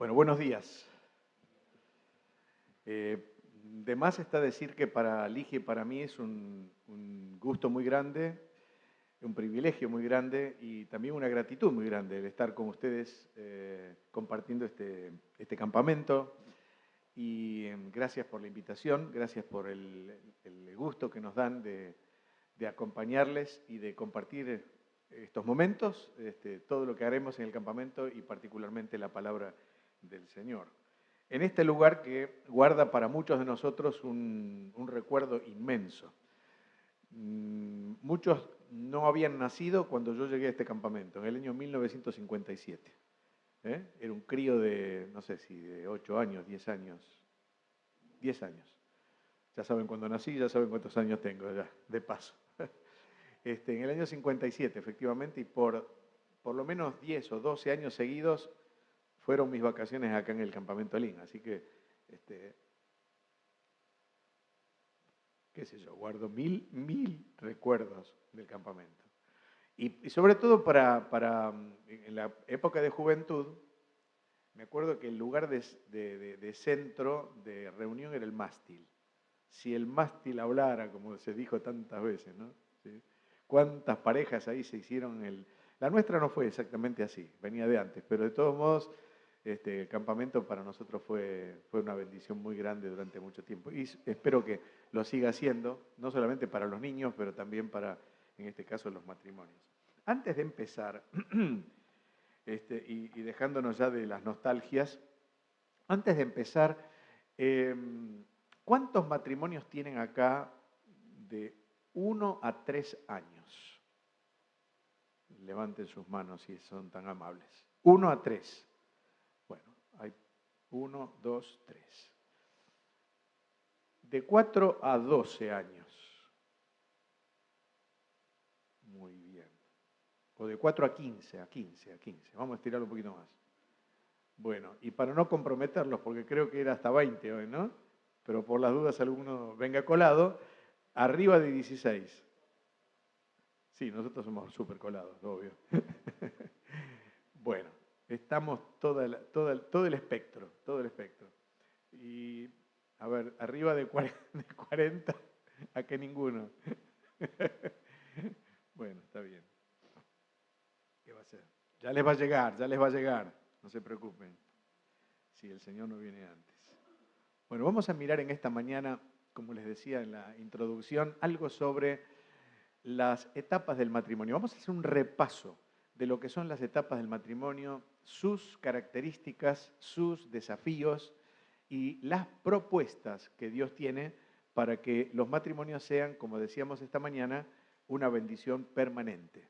Bueno, buenos días. De más está decir que para Ligia y para mí es un gusto muy grande, un privilegio muy grande y también una gratitud muy grande el estar con ustedes compartiendo este campamento. Y gracias por la invitación, gracias por el gusto que nos dan de acompañarles y de compartir estos momentos, todo lo que haremos en el campamento y particularmente la palabra del Señor. En este lugar que guarda para muchos de nosotros un recuerdo inmenso. Muchos no habían nacido cuando yo llegué a este campamento, en el año 1957. Era un crío de, no sé si de 8 años, 10 años. 10 años. Ya saben cuándo nací, ya saben cuántos años tengo ya, de paso. En el año 57, efectivamente, y por lo menos 10 o 12 años seguidos, fueron mis vacaciones acá en el campamento Lin. Así que, qué sé yo, guardo mil recuerdos del campamento. Y sobre todo en la época de juventud, me acuerdo que el lugar de centro de reunión era el mástil. Si el mástil hablara, como se dijo tantas veces, ¿no? ¿Sí? ¿Cuántas parejas ahí se hicieron? La nuestra no fue exactamente así, venía de antes, pero de todos modos, el campamento para nosotros fue una bendición muy grande durante mucho tiempo. Y espero que lo siga siendo, no solamente para los niños, pero también para, en este caso, los matrimonios. Antes de empezar, y dejándonos ya de las nostalgias, antes de empezar, ¿cuántos matrimonios tienen acá de 1 a 3 años? Levanten sus manos si son tan amables. 1 a 3. Bueno, hay 1, 2, 3. De 4 a 12 años. Muy bien. O de 4 a 15, a 15. Vamos a estirarlo un poquito más. Bueno, y para no comprometerlos, porque creo que era hasta 20 hoy, ¿no? Pero por las dudas alguno venga colado, arriba de 16. Sí, nosotros somos súper colados, obvio. Bueno, estamos todo el espectro, todo el espectro. Y, a ver, arriba de 40, ¿a qué ninguno? Bueno, está bien. ¿Qué va a ser? Ya les va a llegar, no se preocupen. Si el Señor no viene antes. Bueno, vamos a mirar en esta mañana, como les decía en la introducción, algo sobre las etapas del matrimonio. Vamos a hacer un repaso de lo que son las etapas del matrimonio, sus características, sus desafíos y las propuestas que Dios tiene para que los matrimonios sean, como decíamos esta mañana, una bendición permanente,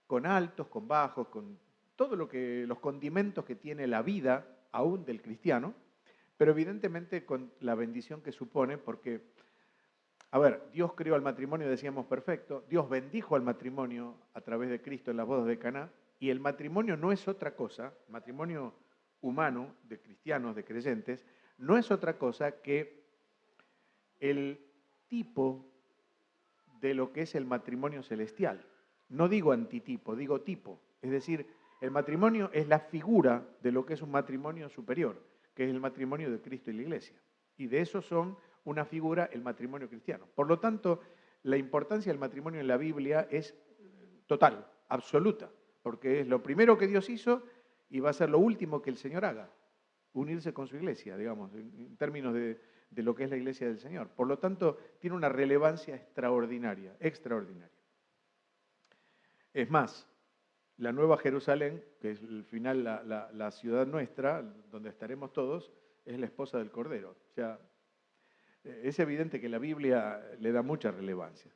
con altos, con bajos, con todo los condimentos que tiene la vida aún del cristiano, pero evidentemente con la bendición que supone, porque, a ver, Dios creó al matrimonio, decíamos perfecto, Dios bendijo al matrimonio a través de Cristo en las bodas de Caná, y el matrimonio no es otra cosa, el matrimonio humano, de cristianos, de creyentes, no es otra cosa que el tipo de lo que es el matrimonio celestial. No digo antitipo, digo tipo. Es decir, el matrimonio es la figura de lo que es un matrimonio superior, que es el matrimonio de Cristo y la Iglesia. Y de eso son una figura el matrimonio cristiano. Por lo tanto, la importancia del matrimonio en la Biblia es total, absoluta, porque es lo primero que Dios hizo y va a ser lo último que el Señor haga, unirse con su iglesia, digamos, en términos de lo que es la iglesia del Señor. Por lo tanto, tiene una relevancia extraordinaria, extraordinaria. Es más, la Nueva Jerusalén, que es al final la ciudad nuestra, donde estaremos todos, es la esposa del Cordero. O sea, es evidente que la Biblia le da mucha relevancia.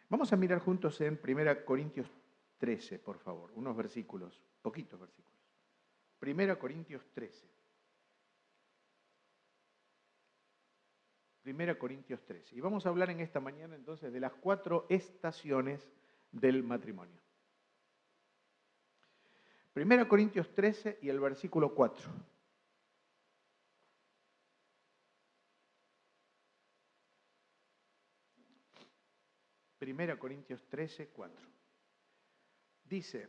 Vamos a mirar juntos en 1 Corintios 13, por favor, unos versículos, poquitos versículos. 1 Corintios 13. 1 Corintios 13. Y vamos a hablar en esta mañana entonces de las 4 estaciones del matrimonio. 1 Corintios 13 y el versículo 4. Primera Corintios 13, 4. Dice,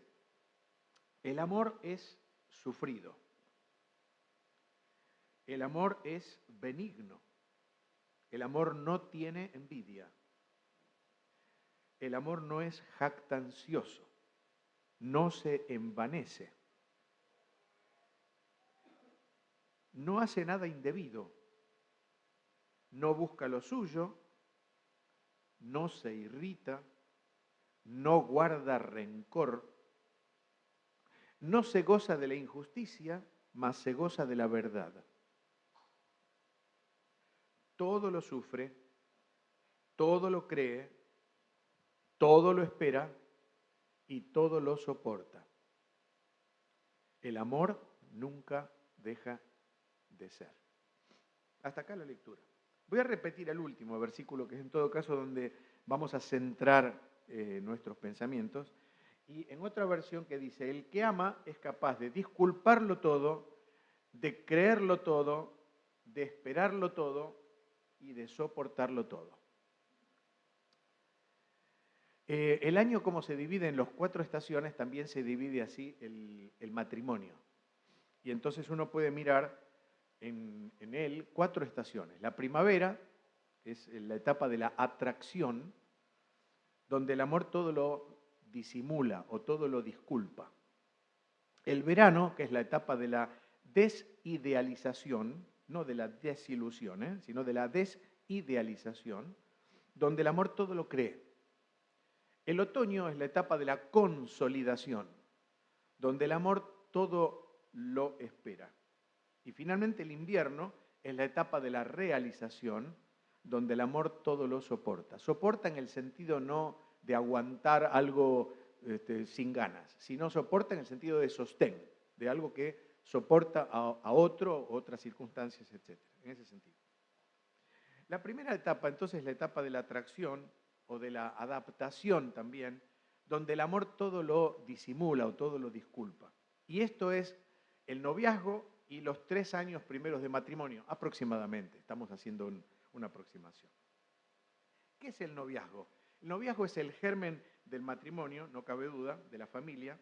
el amor es sufrido, El amor es benigno. El amor no tiene envidia. El amor no es jactancioso. No se envanece. No hace nada indebido. No busca lo suyo. No se irrita. No guarda rencor. No se goza de la injusticia, mas se goza de la verdad. Todo lo sufre, todo lo cree, todo lo espera y todo lo soporta. El amor nunca deja de ser. Hasta acá la lectura. Voy a repetir el último versículo, que es en todo caso donde vamos a centrar nuestros pensamientos. Y en otra versión que dice, el que ama es capaz de disculparlo todo, de creerlo todo, de esperarlo todo y de soportarlo todo. El año, como se divide en las 4 estaciones, también se divide así el matrimonio. Y entonces uno puede mirar en él 4 estaciones. La primavera es la etapa de la atracción, donde el amor todo lo disimula o todo lo disculpa. El verano, que es la etapa de la desidealización, no de la desilusión, sino de la desidealización, donde el amor todo lo cree. El otoño es la etapa de la consolidación, donde el amor todo lo espera. Y finalmente el invierno es la etapa de la realización, donde el amor todo lo soporta. Soporta en el sentido no de aguantar algo sin ganas, sino soporta en el sentido de sostén, de algo que soporta a otro, otras circunstancias, etc. En ese sentido. La primera etapa, entonces, es la etapa de la atracción o de la adaptación también, donde el amor todo lo disimula o todo lo disculpa. Y esto es el noviazgo y los 3 años primeros de matrimonio, aproximadamente. Estamos haciendo una aproximación. ¿Qué es el noviazgo? El noviazgo es el germen del matrimonio, no cabe duda, de la familia,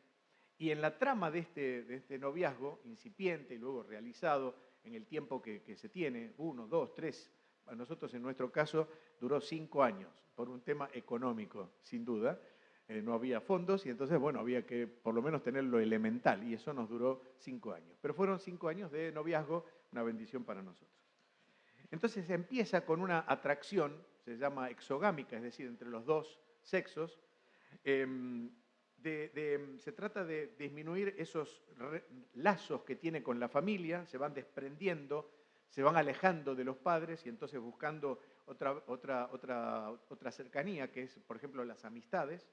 y en la trama de este noviazgo, incipiente y luego realizado en el tiempo que se tiene, 1, 2, 3, a nosotros en nuestro caso duró 5 años, por un tema económico, sin duda, no había fondos y entonces, bueno, había que por lo menos tener lo elemental y eso nos duró 5 años. Pero fueron 5 años de noviazgo, una bendición para nosotros. Entonces se empieza con una atracción, se llama exogámica, es decir, entre los dos sexos. Se trata de disminuir esos lazos que tiene con la familia, se van desprendiendo, se van alejando de los padres y entonces buscando otra cercanía, que es, por ejemplo, las amistades.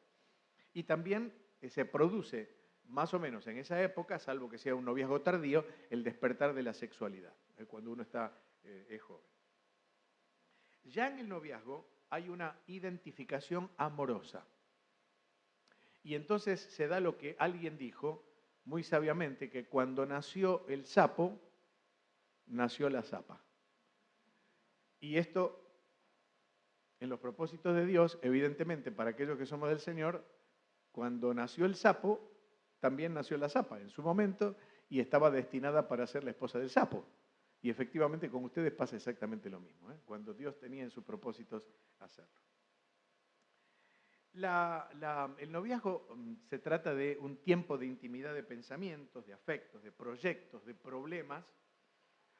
Y también se produce, más o menos en esa época, salvo que sea un noviazgo tardío, el despertar de la sexualidad, cuando uno es joven. Ya en el noviazgo hay una identificación amorosa. Y entonces se da lo que alguien dijo muy sabiamente, que cuando nació el sapo, nació la zapa. Y esto, en los propósitos de Dios, evidentemente para aquellos que somos del Señor, cuando nació el sapo, también nació la zapa en su momento y estaba destinada para ser la esposa del sapo. Y efectivamente con ustedes pasa exactamente lo mismo, cuando Dios tenía en sus propósitos hacerlo. El noviazgo se trata de un tiempo de intimidad de pensamientos, de afectos, de proyectos, de problemas.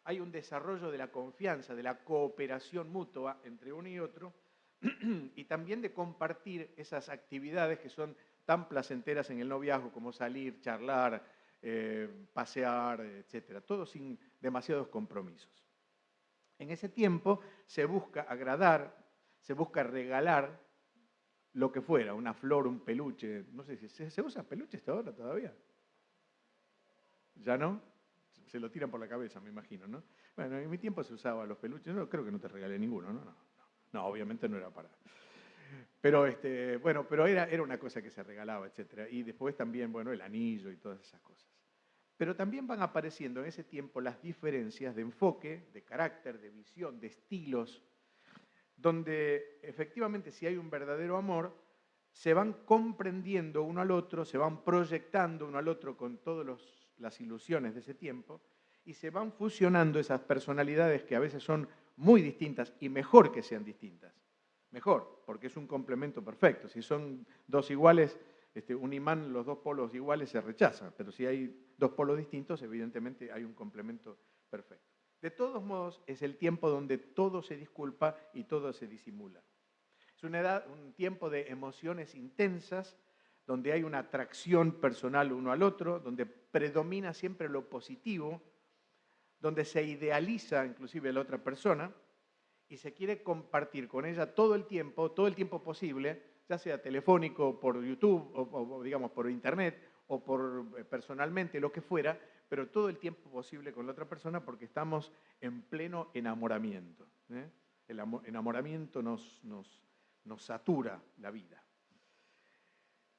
Hay un desarrollo de la confianza, de la cooperación mutua entre uno y otro y también de compartir esas actividades que son tan placenteras en el noviazgo como salir, charlar, pasear, etcétera, todo sin demasiados compromisos. En ese tiempo se busca agradar, se busca regalar lo que fuera, una flor, un peluche, no sé si se usa peluche hasta ahora todavía. ¿Ya no? Se lo tiran por la cabeza, me imagino, ¿no? Bueno, en mi tiempo se usaba los peluches, no, creo que no te regalé ninguno, ¿no? No, obviamente no era para. Pero bueno, pero era una cosa que se regalaba, etcétera. Y después también, bueno, el anillo y todas esas cosas. Pero también van apareciendo en ese tiempo las diferencias de enfoque, de carácter, de visión, de estilos, donde efectivamente si hay un verdadero amor, se van comprendiendo uno al otro, se van proyectando uno al otro con todas las ilusiones de ese tiempo, y se van fusionando esas personalidades que a veces son muy distintas y mejor que sean distintas. Mejor, porque es un complemento perfecto. Si son dos iguales, un imán, los dos polos iguales se rechazan, pero si hay dos polos distintos, evidentemente hay un complemento perfecto. De todos modos, es el tiempo donde todo se disculpa y todo se disimula. Es un tiempo de emociones intensas, donde hay una atracción personal uno al otro, donde predomina siempre lo positivo, donde se idealiza inclusive la otra persona y se quiere compartir con ella todo el tiempo posible, ya sea telefónico, por YouTube, o digamos por internet, o por personalmente, lo que fuera, pero todo el tiempo posible con la otra persona porque estamos en pleno enamoramiento. El enamoramiento nos satura la vida.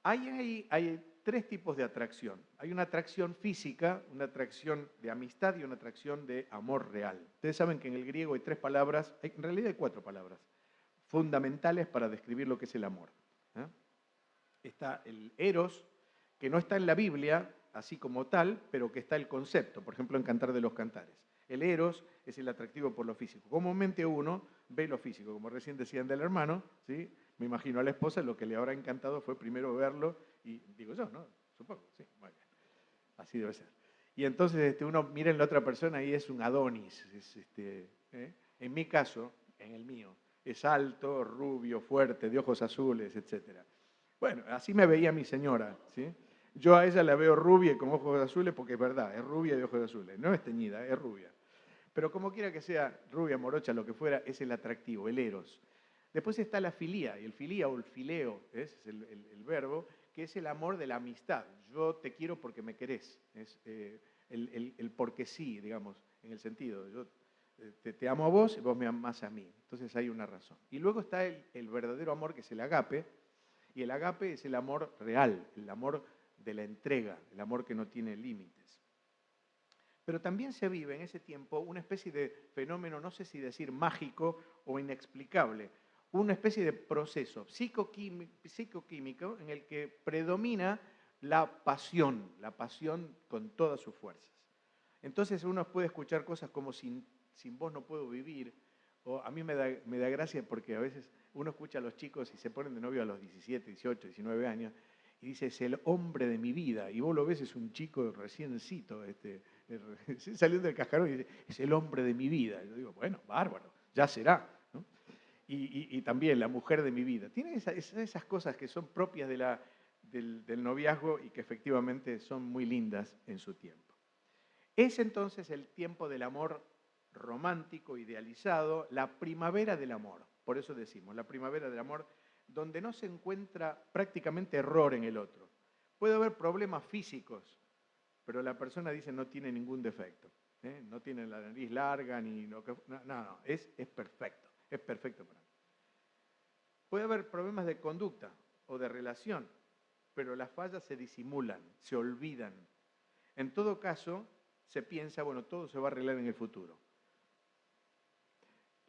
Hay tres tipos de atracción. Hay una atracción física, una atracción de amistad y una atracción de amor real. Ustedes saben que en el griego hay tres palabras, en realidad hay cuatro palabras, fundamentales para describir lo que es el amor. Está el eros, que no está en la Biblia, así como tal, pero que está el concepto, por ejemplo en Cantar de los Cantares. El eros es el atractivo por lo físico. Comúnmente uno ve lo físico, como recién decían del hermano, ¿sí? Me imagino a la esposa lo que le habrá encantado fue primero verlo y digo yo, ¿no? Supongo, sí, muy bien. Así debe ser. Y entonces uno mira en la otra persona y es un Adonis. En mi caso, en el mío, es alto, rubio, fuerte, de ojos azules, etc. Bueno, así me veía mi señora, ¿sí? Yo a ella la veo rubia y con ojos azules porque es verdad, es rubia y de ojos azules. No es teñida, es rubia. Pero como quiera que sea, rubia, morocha, lo que fuera, es el atractivo, el eros. Después está la filía, y el filía o el fileo, es el verbo, que es el amor de la amistad. Yo te quiero porque me querés. Es el porque sí, digamos, en el sentido. Yo te amo a vos y vos me amás a mí. Entonces hay una razón. Y luego está el verdadero amor, que es el agape, y el agape es el amor real, el amor de la entrega, el amor que no tiene límites. Pero también se vive en ese tiempo una especie de fenómeno, no sé si decir mágico o inexplicable, una especie de proceso psicoquímico en el que predomina la pasión con todas sus fuerzas. Entonces uno puede escuchar cosas como sin vos no puedo vivir, o a mí me da gracia porque a veces uno escucha a los chicos y se ponen de novio a los 17, 18, 19 años y dice, es el hombre de mi vida, y vos lo ves, es un chico reciencito, saliendo del cascarón y dice, es el hombre de mi vida. Yo digo, bueno, bárbaro, ya será. ¿No? Y también la mujer de mi vida. Tiene esas cosas que son propias del noviazgo y que efectivamente son muy lindas en su tiempo. Es entonces el tiempo del amor romántico, idealizado, la primavera del amor. Por eso decimos, la primavera del amor, donde no se encuentra prácticamente error en el otro. Puede haber problemas físicos, pero la persona dice no tiene ningún defecto. No tiene la nariz larga, ni lo que... No, es perfecto para mí. Puede haber problemas de conducta o de relación, pero las fallas se disimulan, se olvidan. En todo caso, se piensa, bueno, todo se va a arreglar en el futuro.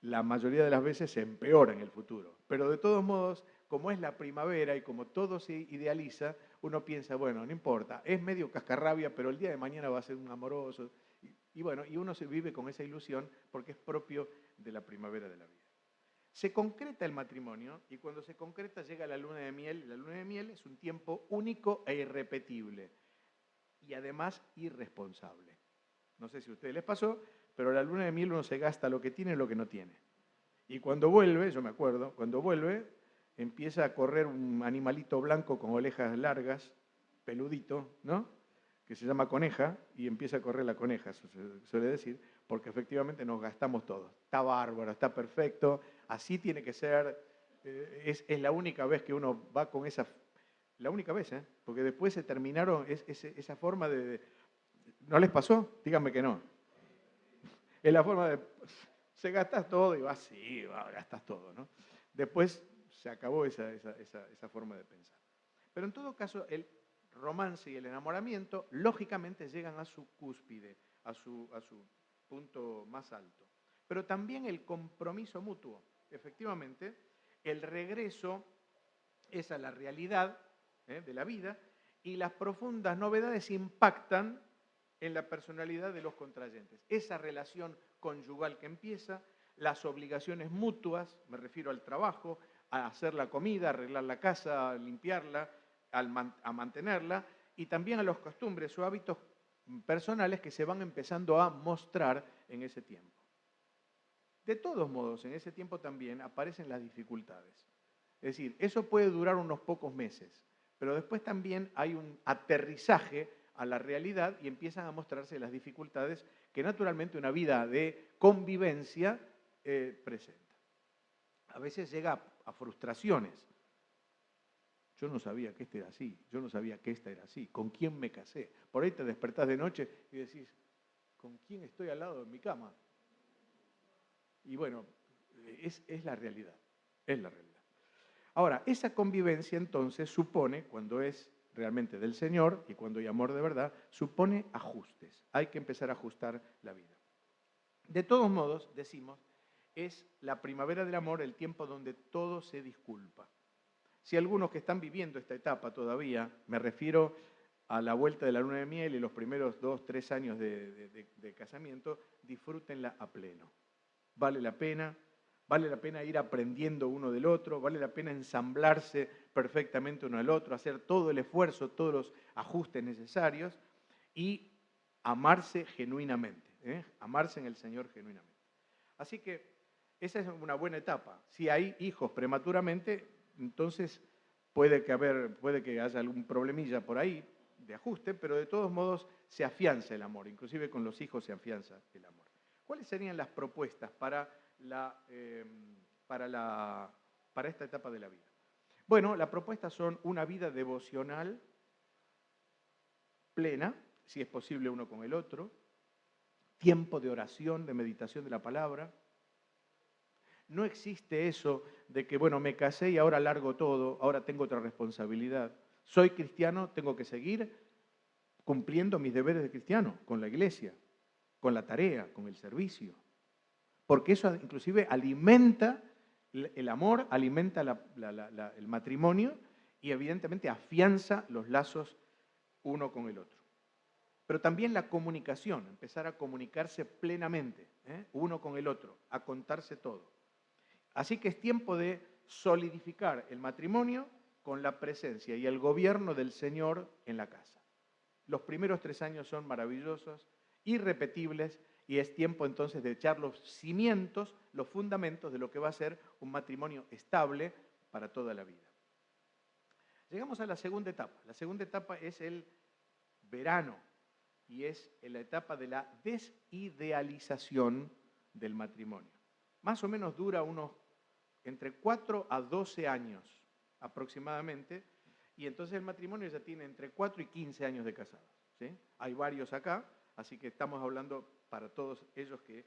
La mayoría de las veces se empeora en el futuro, pero de todos modos, como es la primavera y como todo se idealiza, uno piensa, bueno, no importa, es medio cascarrabia, pero el día de mañana va a ser un amoroso. Y bueno, y uno se vive con esa ilusión porque es propio de la primavera de la vida. Se concreta el matrimonio y cuando se concreta llega la luna de miel. La luna de miel es un tiempo único e irrepetible y además irresponsable. No sé si a ustedes les pasó, pero la luna de miel uno se gasta lo que tiene y lo que no tiene. Y cuando vuelve, yo me acuerdo, cuando vuelve empieza a correr un animalito blanco con orejas largas, peludito, ¿no? Que se llama coneja, y empieza a correr la coneja, se suele decir, porque efectivamente nos gastamos todo. Está bárbaro, está perfecto, así tiene que ser, es la única vez que uno va con esa, la única vez, porque después se terminaron esa forma de... ¿No les pasó? Díganme que no. Es la forma de... Se gastas todo y gastas todo, ¿no? Después se acabó esa forma de pensar. Pero en todo caso, el romance y el enamoramiento, lógicamente, llegan a su cúspide, a su punto más alto. Pero también el compromiso mutuo. Efectivamente, el regreso es a la realidad de la vida y las profundas novedades impactan en la personalidad de los contrayentes. Esa relación conyugal que empieza, las obligaciones mutuas, me refiero al trabajo, a hacer la comida, a arreglar la casa, a limpiarla, a mantenerla, y también a las costumbres o hábitos personales que se van empezando a mostrar en ese tiempo. De todos modos, en ese tiempo también aparecen las dificultades. Es decir, eso puede durar unos pocos meses, pero después también hay un aterrizaje a la realidad y empiezan a mostrarse las dificultades que naturalmente una vida de convivencia presenta. A veces llega a frustraciones. Yo no sabía que este era así, yo no sabía que esta era así, ¿con quién me casé? Por ahí te despertás de noche y decís, ¿con quién estoy al lado de mi cama? Y bueno, es la realidad, es la realidad. Ahora, esa convivencia entonces supone, cuando es realmente del Señor y cuando hay amor de verdad, supone ajustes. Hay que empezar a ajustar la vida. De todos modos, decimos, es la primavera del amor el tiempo donde todo se disculpa. Si algunos que están viviendo esta etapa todavía, me refiero a la vuelta de la luna de miel y los primeros 2, 3 años de casamiento, disfrútenla a pleno. Vale la pena ir aprendiendo uno del otro, vale la pena ensamblarse perfectamente uno al otro, hacer todo el esfuerzo, todos los ajustes necesarios y amarse genuinamente, amarse en el Señor genuinamente. Así que esa es una buena etapa. Si hay hijos prematuramente, entonces puede que haya algún problemilla por ahí de ajuste, pero de todos modos se afianza el amor, inclusive con los hijos se afianza el amor. ¿Cuáles serían las propuestas para esta etapa de la vida? Bueno, las propuestas son una vida devocional plena, si es posible uno con el otro, tiempo de oración, de meditación de la palabra. No existe eso de que, bueno, me casé y ahora largo todo, ahora tengo otra responsabilidad. Soy cristiano, tengo que seguir cumpliendo mis deberes de cristiano con la iglesia, con la tarea, con el servicio. Porque eso inclusive alimenta el amor, alimenta el matrimonio y evidentemente afianza los lazos uno con el otro. Pero también la comunicación, empezar a comunicarse plenamente, uno con el otro, a contarse todo. Así que es tiempo de solidificar el matrimonio con la presencia y el gobierno del Señor en la casa. Los primeros 3 años son maravillosos, irrepetibles, y es tiempo entonces de echar los cimientos, los fundamentos de lo que va a ser un matrimonio estable para toda la vida. Llegamos a la segunda etapa. La segunda etapa es el verano y es la etapa de la desidealización del matrimonio. Más o menos dura unos entre 4 a 12 años aproximadamente, y entonces el matrimonio ya tiene entre 4 y 15 años de casados, ¿sí? Hay varios acá, así que estamos hablando para todos aquellos que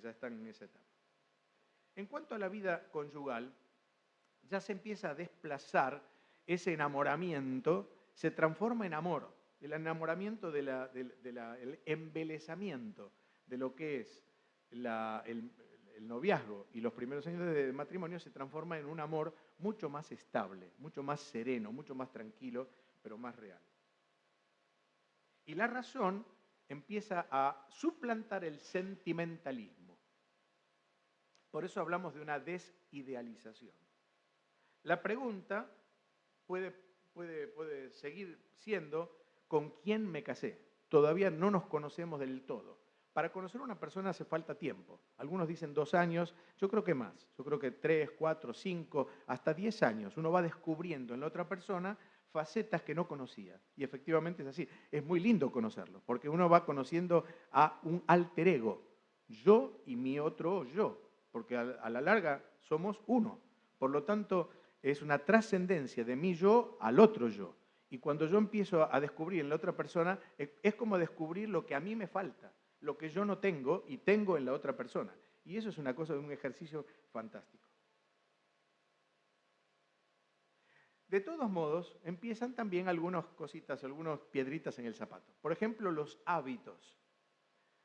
ya están en esa etapa. En cuanto a la vida conyugal, ya se empieza a desplazar ese enamoramiento, se transforma en amor. El enamoramiento el embelezamiento de lo que es el noviazgo y los primeros años de matrimonio se transforma en un amor mucho más estable, mucho más sereno, mucho más tranquilo, pero más real. Y la razón empieza a suplantar el sentimentalismo. Por eso hablamos de una desidealización. La pregunta puede seguir siendo ¿con quién me casé? Todavía no nos conocemos del todo. Para conocer a una persona hace falta tiempo. Algunos dicen 2 años, yo creo que más. Yo creo que 3, 4, 5, hasta 10 años. Uno va descubriendo en la otra persona facetas que no conocía. Y efectivamente es así. Es muy lindo conocerlo, porque uno va conociendo a un alter ego. Yo y mi otro yo, porque a la larga somos uno. Por lo tanto, es una trascendencia de mi yo al otro yo. Y cuando yo empiezo a descubrir en la otra persona, es como descubrir lo que a mí me falta, lo que yo no tengo y tengo en la otra persona. Y eso es una cosa de un ejercicio fantástico. De todos modos, empiezan también algunas cositas, algunas piedritas en el zapato. Por ejemplo, los hábitos.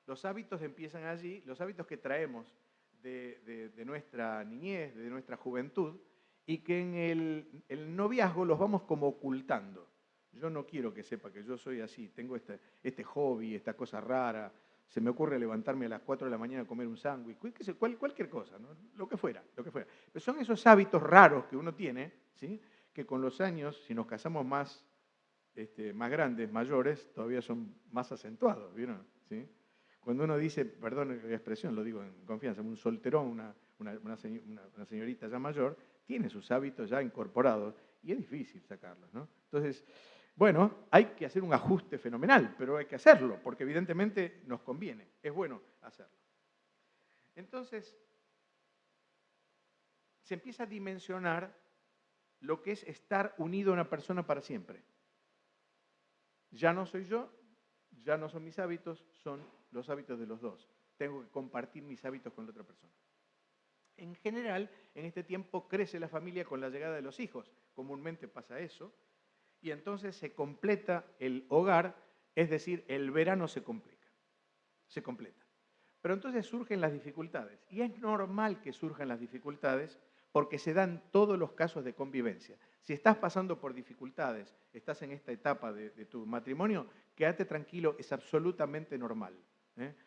Los hábitos empiezan allí, los hábitos que traemos de nuestra niñez, de nuestra juventud, y que en el noviazgo los vamos como ocultando. Yo no quiero que sepa que yo soy así, tengo este hobby, esta cosa rara, se me ocurre levantarme a las 4 de la mañana a comer un sándwich, cualquier cosa, ¿no? Lo que fuera, lo que fuera. Pero son esos hábitos raros que uno tiene, ¿sí? Que con los años, si nos casamos más grandes, mayores, todavía son más acentuados, ¿vieron? ¿Sí? Cuando uno dice, perdón la expresión, lo digo en confianza, un solterón, una señorita ya mayor, tiene sus hábitos ya incorporados y es difícil sacarlos, ¿no? Entonces, bueno, hay que hacer un ajuste fenomenal, pero hay que hacerlo, porque evidentemente nos conviene, es bueno hacerlo. Entonces, se empieza a dimensionar lo que es estar unido a una persona para siempre. Ya no soy yo, ya no son mis hábitos, son los hábitos de los dos. Tengo que compartir mis hábitos con la otra persona. En general, en este tiempo crece la familia con la llegada de los hijos. Comúnmente pasa eso. Y entonces se completa el hogar, es decir, el verano se completa. Pero entonces surgen las dificultades. Y es normal que surjan las dificultades porque se dan todos los casos de convivencia. Si estás pasando por dificultades, estás en esta etapa de tu matrimonio, quédate tranquilo, es absolutamente normal.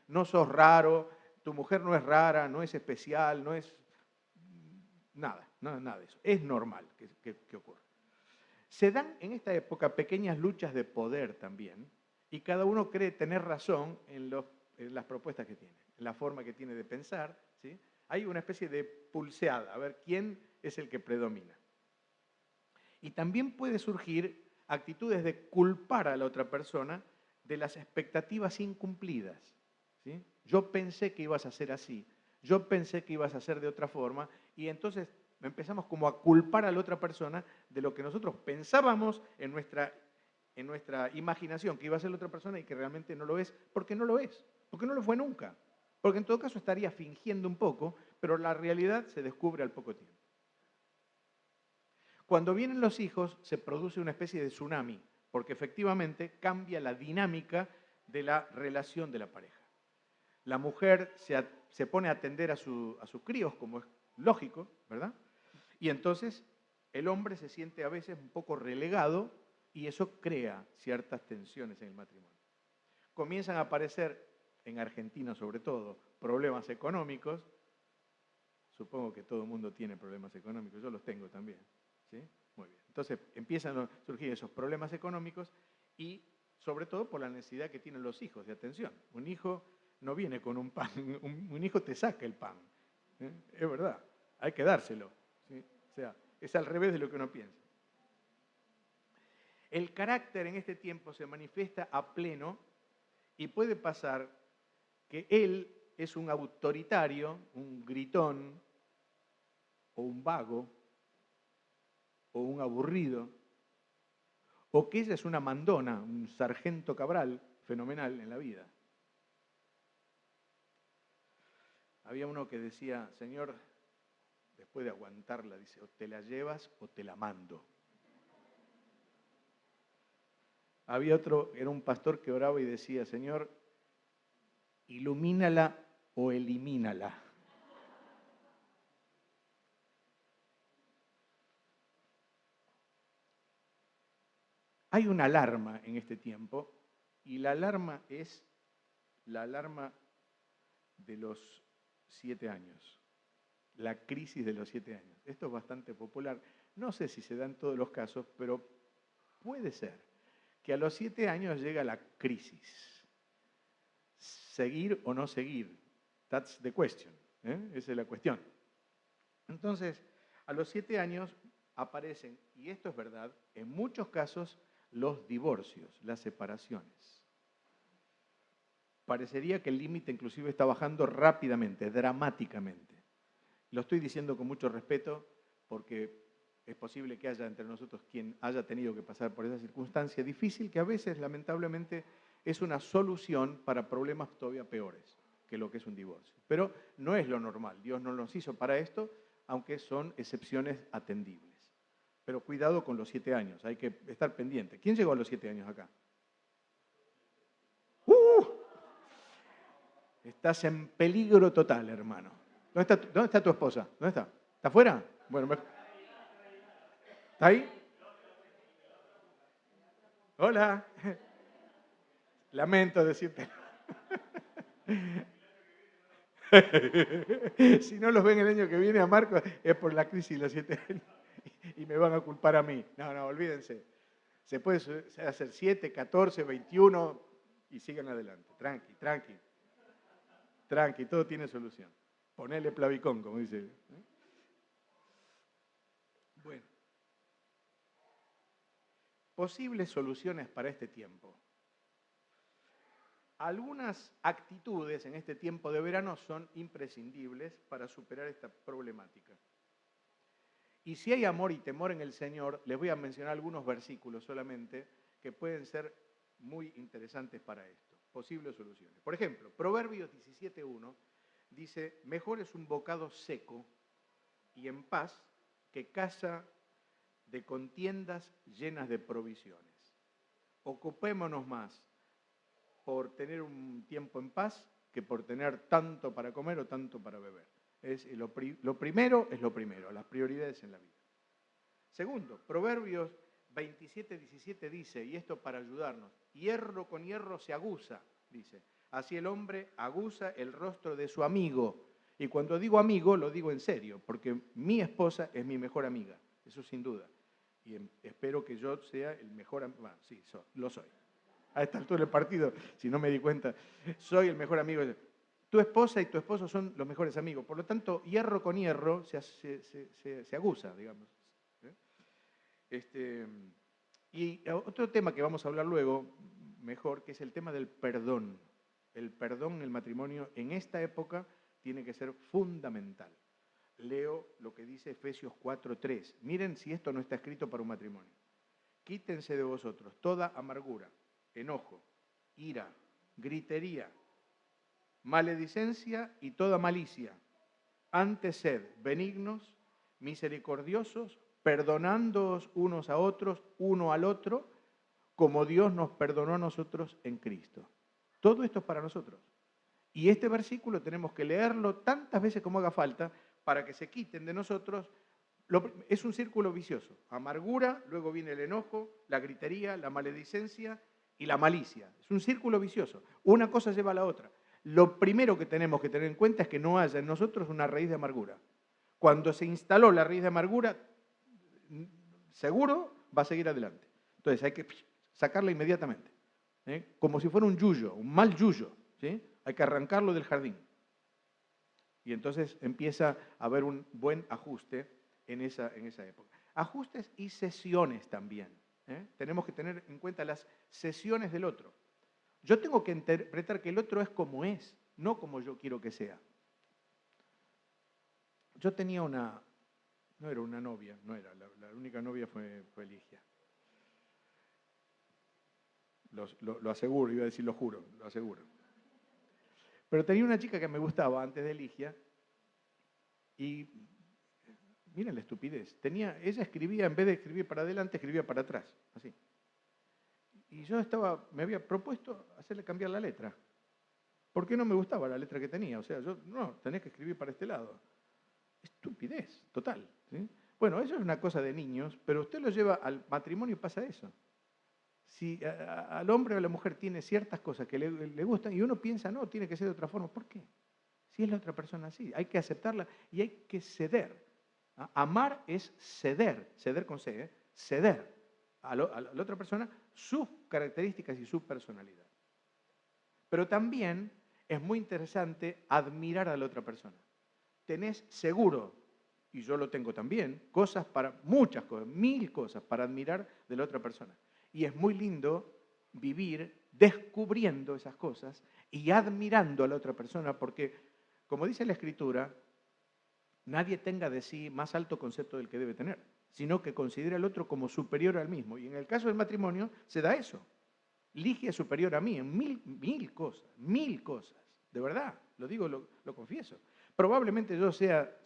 No sos raro, tu mujer no es rara, no es especial, no es nada de eso. Es normal que ocurra. Se dan en esta época pequeñas luchas de poder también, y cada uno cree tener razón en las propuestas que tiene, en la forma que tiene de pensar, ¿sí? Hay una especie de pulseada, a ver quién es el que predomina. Y también puede surgir actitudes de culpar a la otra persona de las expectativas incumplidas, ¿sí? Yo pensé que ibas a hacer así, yo pensé que ibas a hacer de otra forma, y entonces empezamos como a culpar a la otra persona de lo que nosotros pensábamos en nuestra imaginación que iba a ser la otra persona y que realmente no lo es, porque no lo es, porque no lo fue nunca. Porque en todo caso estaría fingiendo un poco, pero la realidad se descubre al poco tiempo. Cuando vienen los hijos se produce una especie de tsunami, porque efectivamente cambia la dinámica de la relación de la pareja. La mujer se pone a atender a sus críos, como es lógico, ¿verdad? Y entonces el hombre se siente a veces un poco relegado y eso crea ciertas tensiones en el matrimonio. Comienzan a aparecer, en Argentina sobre todo, problemas económicos. Supongo que todo el mundo tiene problemas económicos, yo los tengo también, ¿sí? Muy bien. Entonces empiezan a surgir esos problemas económicos y sobre todo por la necesidad que tienen los hijos de atención. Un hijo no viene con un pan, un hijo te saca el pan, ¿eh? Es verdad, hay que dárselo, ¿sí? O sea, es al revés de lo que uno piensa. El carácter en este tiempo se manifiesta a pleno y puede pasar que él es un autoritario, un gritón, o un vago, o un aburrido, o que ella es una mandona, un sargento Cabral fenomenal en la vida. Había uno que decía, Señor, después de aguantarla, dice, o te la llevas o te la mando. Había otro, era un pastor que oraba y decía, Señor, ilumínala o elimínala. Hay una alarma en este tiempo y la alarma es la alarma de los 7 años, la crisis de los 7 años. Esto es bastante popular. No sé si se da en todos los casos, pero puede ser que a los 7 años llega la crisis. ¿Seguir o no seguir? That's the question. Esa es la cuestión. Entonces, a los 7 años aparecen, y esto es verdad, en muchos casos los divorcios, las separaciones. Parecería que el límite inclusive está bajando rápidamente, dramáticamente. Lo estoy diciendo con mucho respeto porque es posible que haya entre nosotros quien haya tenido que pasar por esa circunstancia difícil que a veces, lamentablemente, es una solución para problemas todavía peores que lo que es un divorcio. Pero no es lo normal. Dios no nos hizo para esto, aunque son excepciones atendibles. Pero cuidado con los 7 años, hay que estar pendiente. ¿Quién llegó a los 7 años acá? Estás en peligro total, hermano. ¿Dónde está tu esposa? ¿Dónde está? ¿Está afuera? Bueno, ¿está ahí? Hola. Lamento decirte. Si no los ven el año que viene a Marcos, es por la crisis de los 7 años. Y me van a culpar a mí. No, olvídense. Se puede hacer 7, 14, 21 y sigan adelante. Tranqui, todo tiene solución. Ponele Plavicón, como dice. Bueno. Posibles soluciones para este tiempo. Algunas actitudes en este tiempo de verano son imprescindibles para superar esta problemática. Y si hay amor y temor en el Señor, les voy a mencionar algunos versículos solamente que pueden ser muy interesantes para esto. Posibles soluciones. Por ejemplo, Proverbios 17:1 dice, mejor es un bocado seco y en paz que casa de contiendas llenas de provisiones. Ocupémonos más por tener un tiempo en paz que por tener tanto para comer o tanto para beber. Lo primero es lo primero, las prioridades en la vida. Segundo, Proverbios 27:17 dice, y esto para ayudarnos, hierro con hierro se aguza, dice, así el hombre aguza el rostro de su amigo. Y cuando digo amigo, lo digo en serio, porque mi esposa es mi mejor amiga, eso sin duda. Y espero que yo sea el mejor amigo, bueno, sí, lo soy. A esta altura del partido, si no me di cuenta, soy el mejor amigo. Tu esposa y tu esposo son los mejores amigos. Por lo tanto, hierro con hierro se aguza, digamos. Y otro tema que vamos a hablar luego, mejor, que es el tema del perdón. El perdón en el matrimonio en esta época tiene que ser fundamental. Leo lo que dice Efesios 4:3. Miren si esto no está escrito para un matrimonio. Quítense de vosotros toda amargura, enojo, ira, gritería, maledicencia y toda malicia. Antes sed benignos, misericordiosos, perdonándoos unos a otros, uno al otro, como Dios nos perdonó a nosotros en Cristo. Todo esto es para nosotros. Y este versículo tenemos que leerlo tantas veces como haga falta para que se quiten de nosotros. Es un círculo vicioso. Amargura, luego viene el enojo, la gritería, la maledicencia y la malicia. Es un círculo vicioso. Una cosa lleva a la otra. Lo primero que tenemos que tener en cuenta es que no haya en nosotros una raíz de amargura. Cuando se instaló la raíz de amargura, seguro va a seguir adelante. Entonces hay que sacarla inmediatamente. Como si fuera un yuyo, un mal yuyo. ¿Sí? Hay que arrancarlo del jardín. Y entonces empieza a haber un buen ajuste en esa época. Ajustes y sesiones también. Tenemos que tener en cuenta las sesiones del otro. Yo tengo que interpretar que el otro es como es, no como yo quiero que sea. Yo tenía no era una novia, no era, la única novia fue Ligia. Lo aseguro, iba a decir lo juro, lo aseguro. Pero tenía una chica que me gustaba antes de Ligia y miren la estupidez. Ella escribía, en vez de escribir para adelante, escribía para atrás, así. Y yo me había propuesto hacerle cambiar la letra. Porque no me gustaba la letra que tenía. O sea, tenés que escribir para este lado. Estupidez, total. ¿Sí? Bueno, eso es una cosa de niños, pero usted lo lleva al matrimonio y pasa eso. Si al hombre o a la mujer tiene ciertas cosas que le gustan y uno piensa, no, tiene que ser de otra forma. ¿Por qué? Si es la otra persona así, hay que aceptarla y hay que ceder. Amar es ceder con C, ceder a la otra persona sus características y su personalidad. Pero también es muy interesante admirar a la otra persona. Tenés seguro, y yo lo tengo también, muchas cosas, 1000 cosas para admirar de la otra persona. Y es muy lindo vivir descubriendo esas cosas y admirando a la otra persona porque, como dice la Escritura, nadie tenga de sí más alto concepto del que debe tener, sino que considere al otro como superior al mismo. Y en el caso del matrimonio se da eso. Ligia es superior a mí en mil cosas, de verdad, lo digo, lo confieso. Probablemente yo sea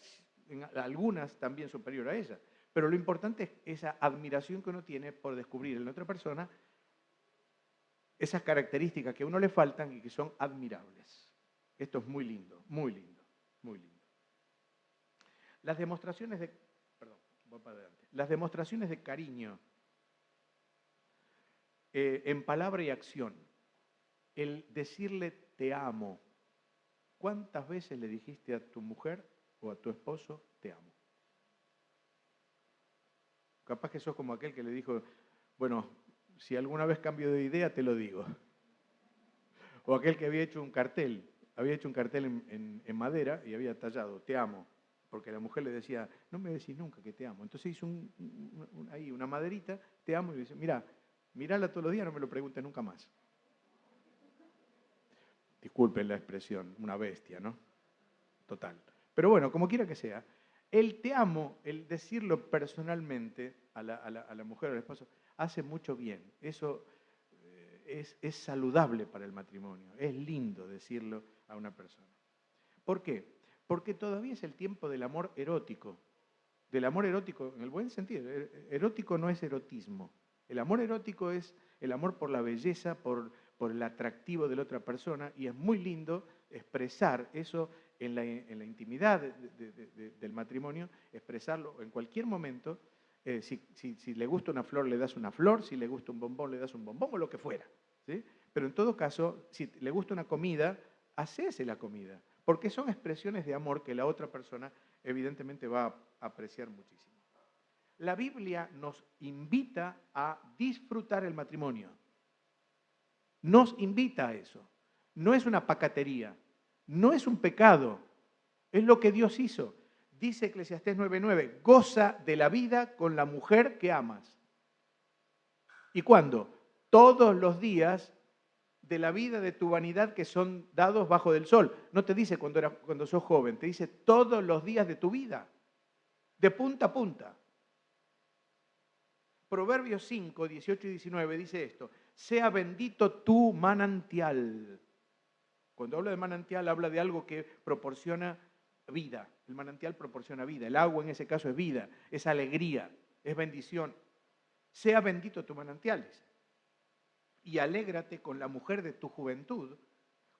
en algunas también superior a ella, pero lo importante es esa admiración que uno tiene por descubrir en la otra persona esas características que a uno le faltan y que son admirables. Esto es muy lindo, muy lindo, muy lindo. Las demostraciones de cariño. en palabra y acción. El decirle te amo. ¿Cuántas veces le dijiste a tu mujer o a tu esposo te amo? Capaz que sos como aquel que le dijo, bueno, si alguna vez cambio de idea te lo digo. O aquel que había hecho un cartel en madera y había tallado te amo, porque la mujer le decía, no me decís nunca que te amo. Entonces hizo ahí una maderita, te amo, y le dice, mirala todos los días, no me lo preguntes nunca más. Disculpen la expresión, una bestia, ¿no? Total. Pero bueno, como quiera que sea, el te amo, el decirlo personalmente a la mujer o al esposo, hace mucho bien. Eso es saludable para el matrimonio. Es lindo decirlo a una persona. ¿Por qué? Porque todavía es el tiempo del amor erótico. Del amor erótico en el buen sentido. Erótico no es erotismo. El amor erótico es el amor por la belleza, por el atractivo de la otra persona, y es muy lindo expresar eso en la intimidad del matrimonio, expresarlo en cualquier momento. Si le gusta una flor, le das una flor; si le gusta un bombón, le das un bombón, o lo que fuera, ¿sí? Pero en todo caso, si le gusta una comida, hacese la comida, porque son expresiones de amor que la otra persona evidentemente va a apreciar muchísimo. La Biblia nos invita a disfrutar el matrimonio. Nos invita a eso. No es una pacatería, no es un pecado, es lo que Dios hizo. Dice Eclesiastés 9:9, goza de la vida con la mujer que amas. ¿Y cuándo? Todos los días de la vida de tu vanidad que son dados bajo del sol. No te dice cuando sos joven, te dice todos los días de tu vida, de punta a punta. Proverbios 5, 18 y 19 dice esto: sea bendito tu manantial. Cuando habla de manantial, habla de algo que proporciona vida. El manantial proporciona vida. El agua en ese caso es vida, es alegría, es bendición. Sea bendito tu manantial, dice. Y alégrate con la mujer de tu juventud,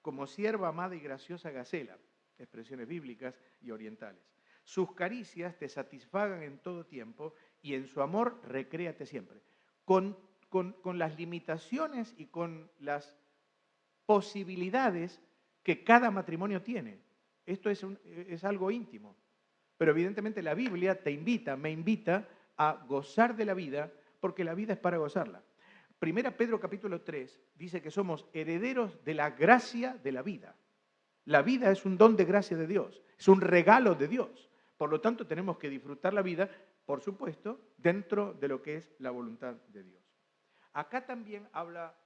como sierva amada y graciosa gacela. Expresiones bíblicas y orientales. Sus caricias te satisfagan en todo tiempo, y en su amor recréate siempre. Con las limitaciones y con las posibilidades que cada matrimonio tiene. Esto es algo íntimo. Pero evidentemente la Biblia me invita a gozar de la vida, porque la vida es para gozarla. Primera Pedro capítulo 3 dice que somos herederos de la gracia de la vida. La vida es un don de gracia de Dios, es un regalo de Dios. Por lo tanto, tenemos que disfrutar la vida, por supuesto, dentro de lo que es la voluntad de Dios. Acá también habla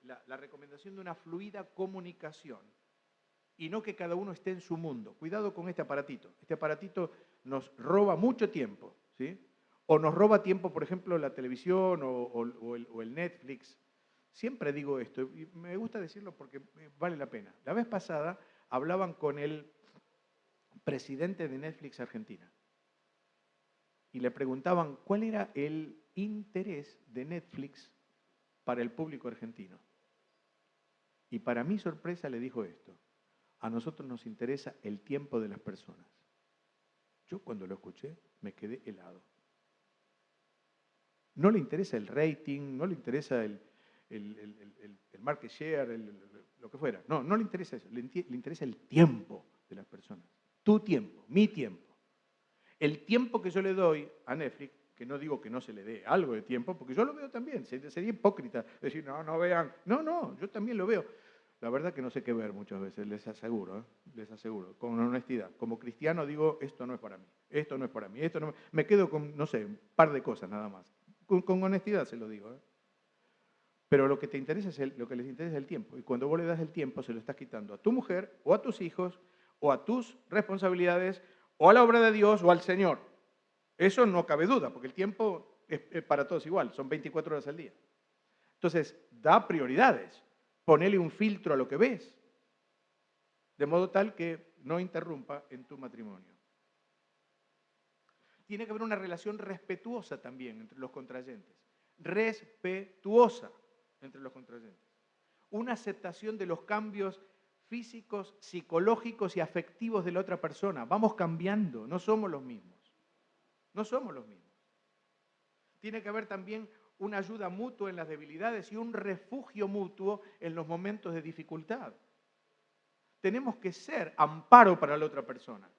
la recomendación de una fluida comunicación, y no que cada uno esté en su mundo. Cuidado con este aparatito. Este aparatito nos roba mucho tiempo, ¿sí? O nos roba tiempo, por ejemplo, la televisión o el Netflix. Siempre digo esto, y me gusta decirlo porque vale la pena. La vez pasada hablaban con el presidente de Netflix Argentina y le preguntaban cuál era el interés de Netflix para el público argentino. Y para mi sorpresa le dijo esto: a nosotros nos interesa el tiempo de las personas. Yo cuando lo escuché me quedé helado. No le interesa el rating, no le interesa el market share, lo que fuera. No le interesa eso, le interesa el tiempo de las personas. Tu tiempo, mi tiempo. El tiempo que yo le doy a Netflix, que no digo que no se le dé algo de tiempo, porque yo lo veo también. Sería hipócrita decir, no vean. No, yo también lo veo. La verdad que no sé qué ver muchas veces, les aseguro, con honestidad. Como cristiano digo, esto no es para mí, esto no es para mí, esto no. Me quedo con, no sé, un par de cosas nada más. Con honestidad se lo digo. Pero lo que te interesa lo que les interesa es el tiempo. Y cuando vos le das el tiempo, se lo estás quitando a tu mujer, o a tus hijos, o a tus responsabilidades, o a la obra de Dios, o al Señor. Eso no cabe duda, porque el tiempo es para todos igual, son 24 horas al día. Entonces, da prioridades. Ponele un filtro a lo que ves, de modo tal que no interrumpa en tu matrimonio. Tiene que haber una relación respetuosa también entre los contrayentes. Respetuosa entre los contrayentes. Una aceptación de los cambios físicos, psicológicos y afectivos de la otra persona. Vamos cambiando, no somos los mismos. No somos los mismos. Tiene que haber también una ayuda mutua en las debilidades y un refugio mutuo en los momentos de dificultad. Tenemos que ser amparo para la otra persona.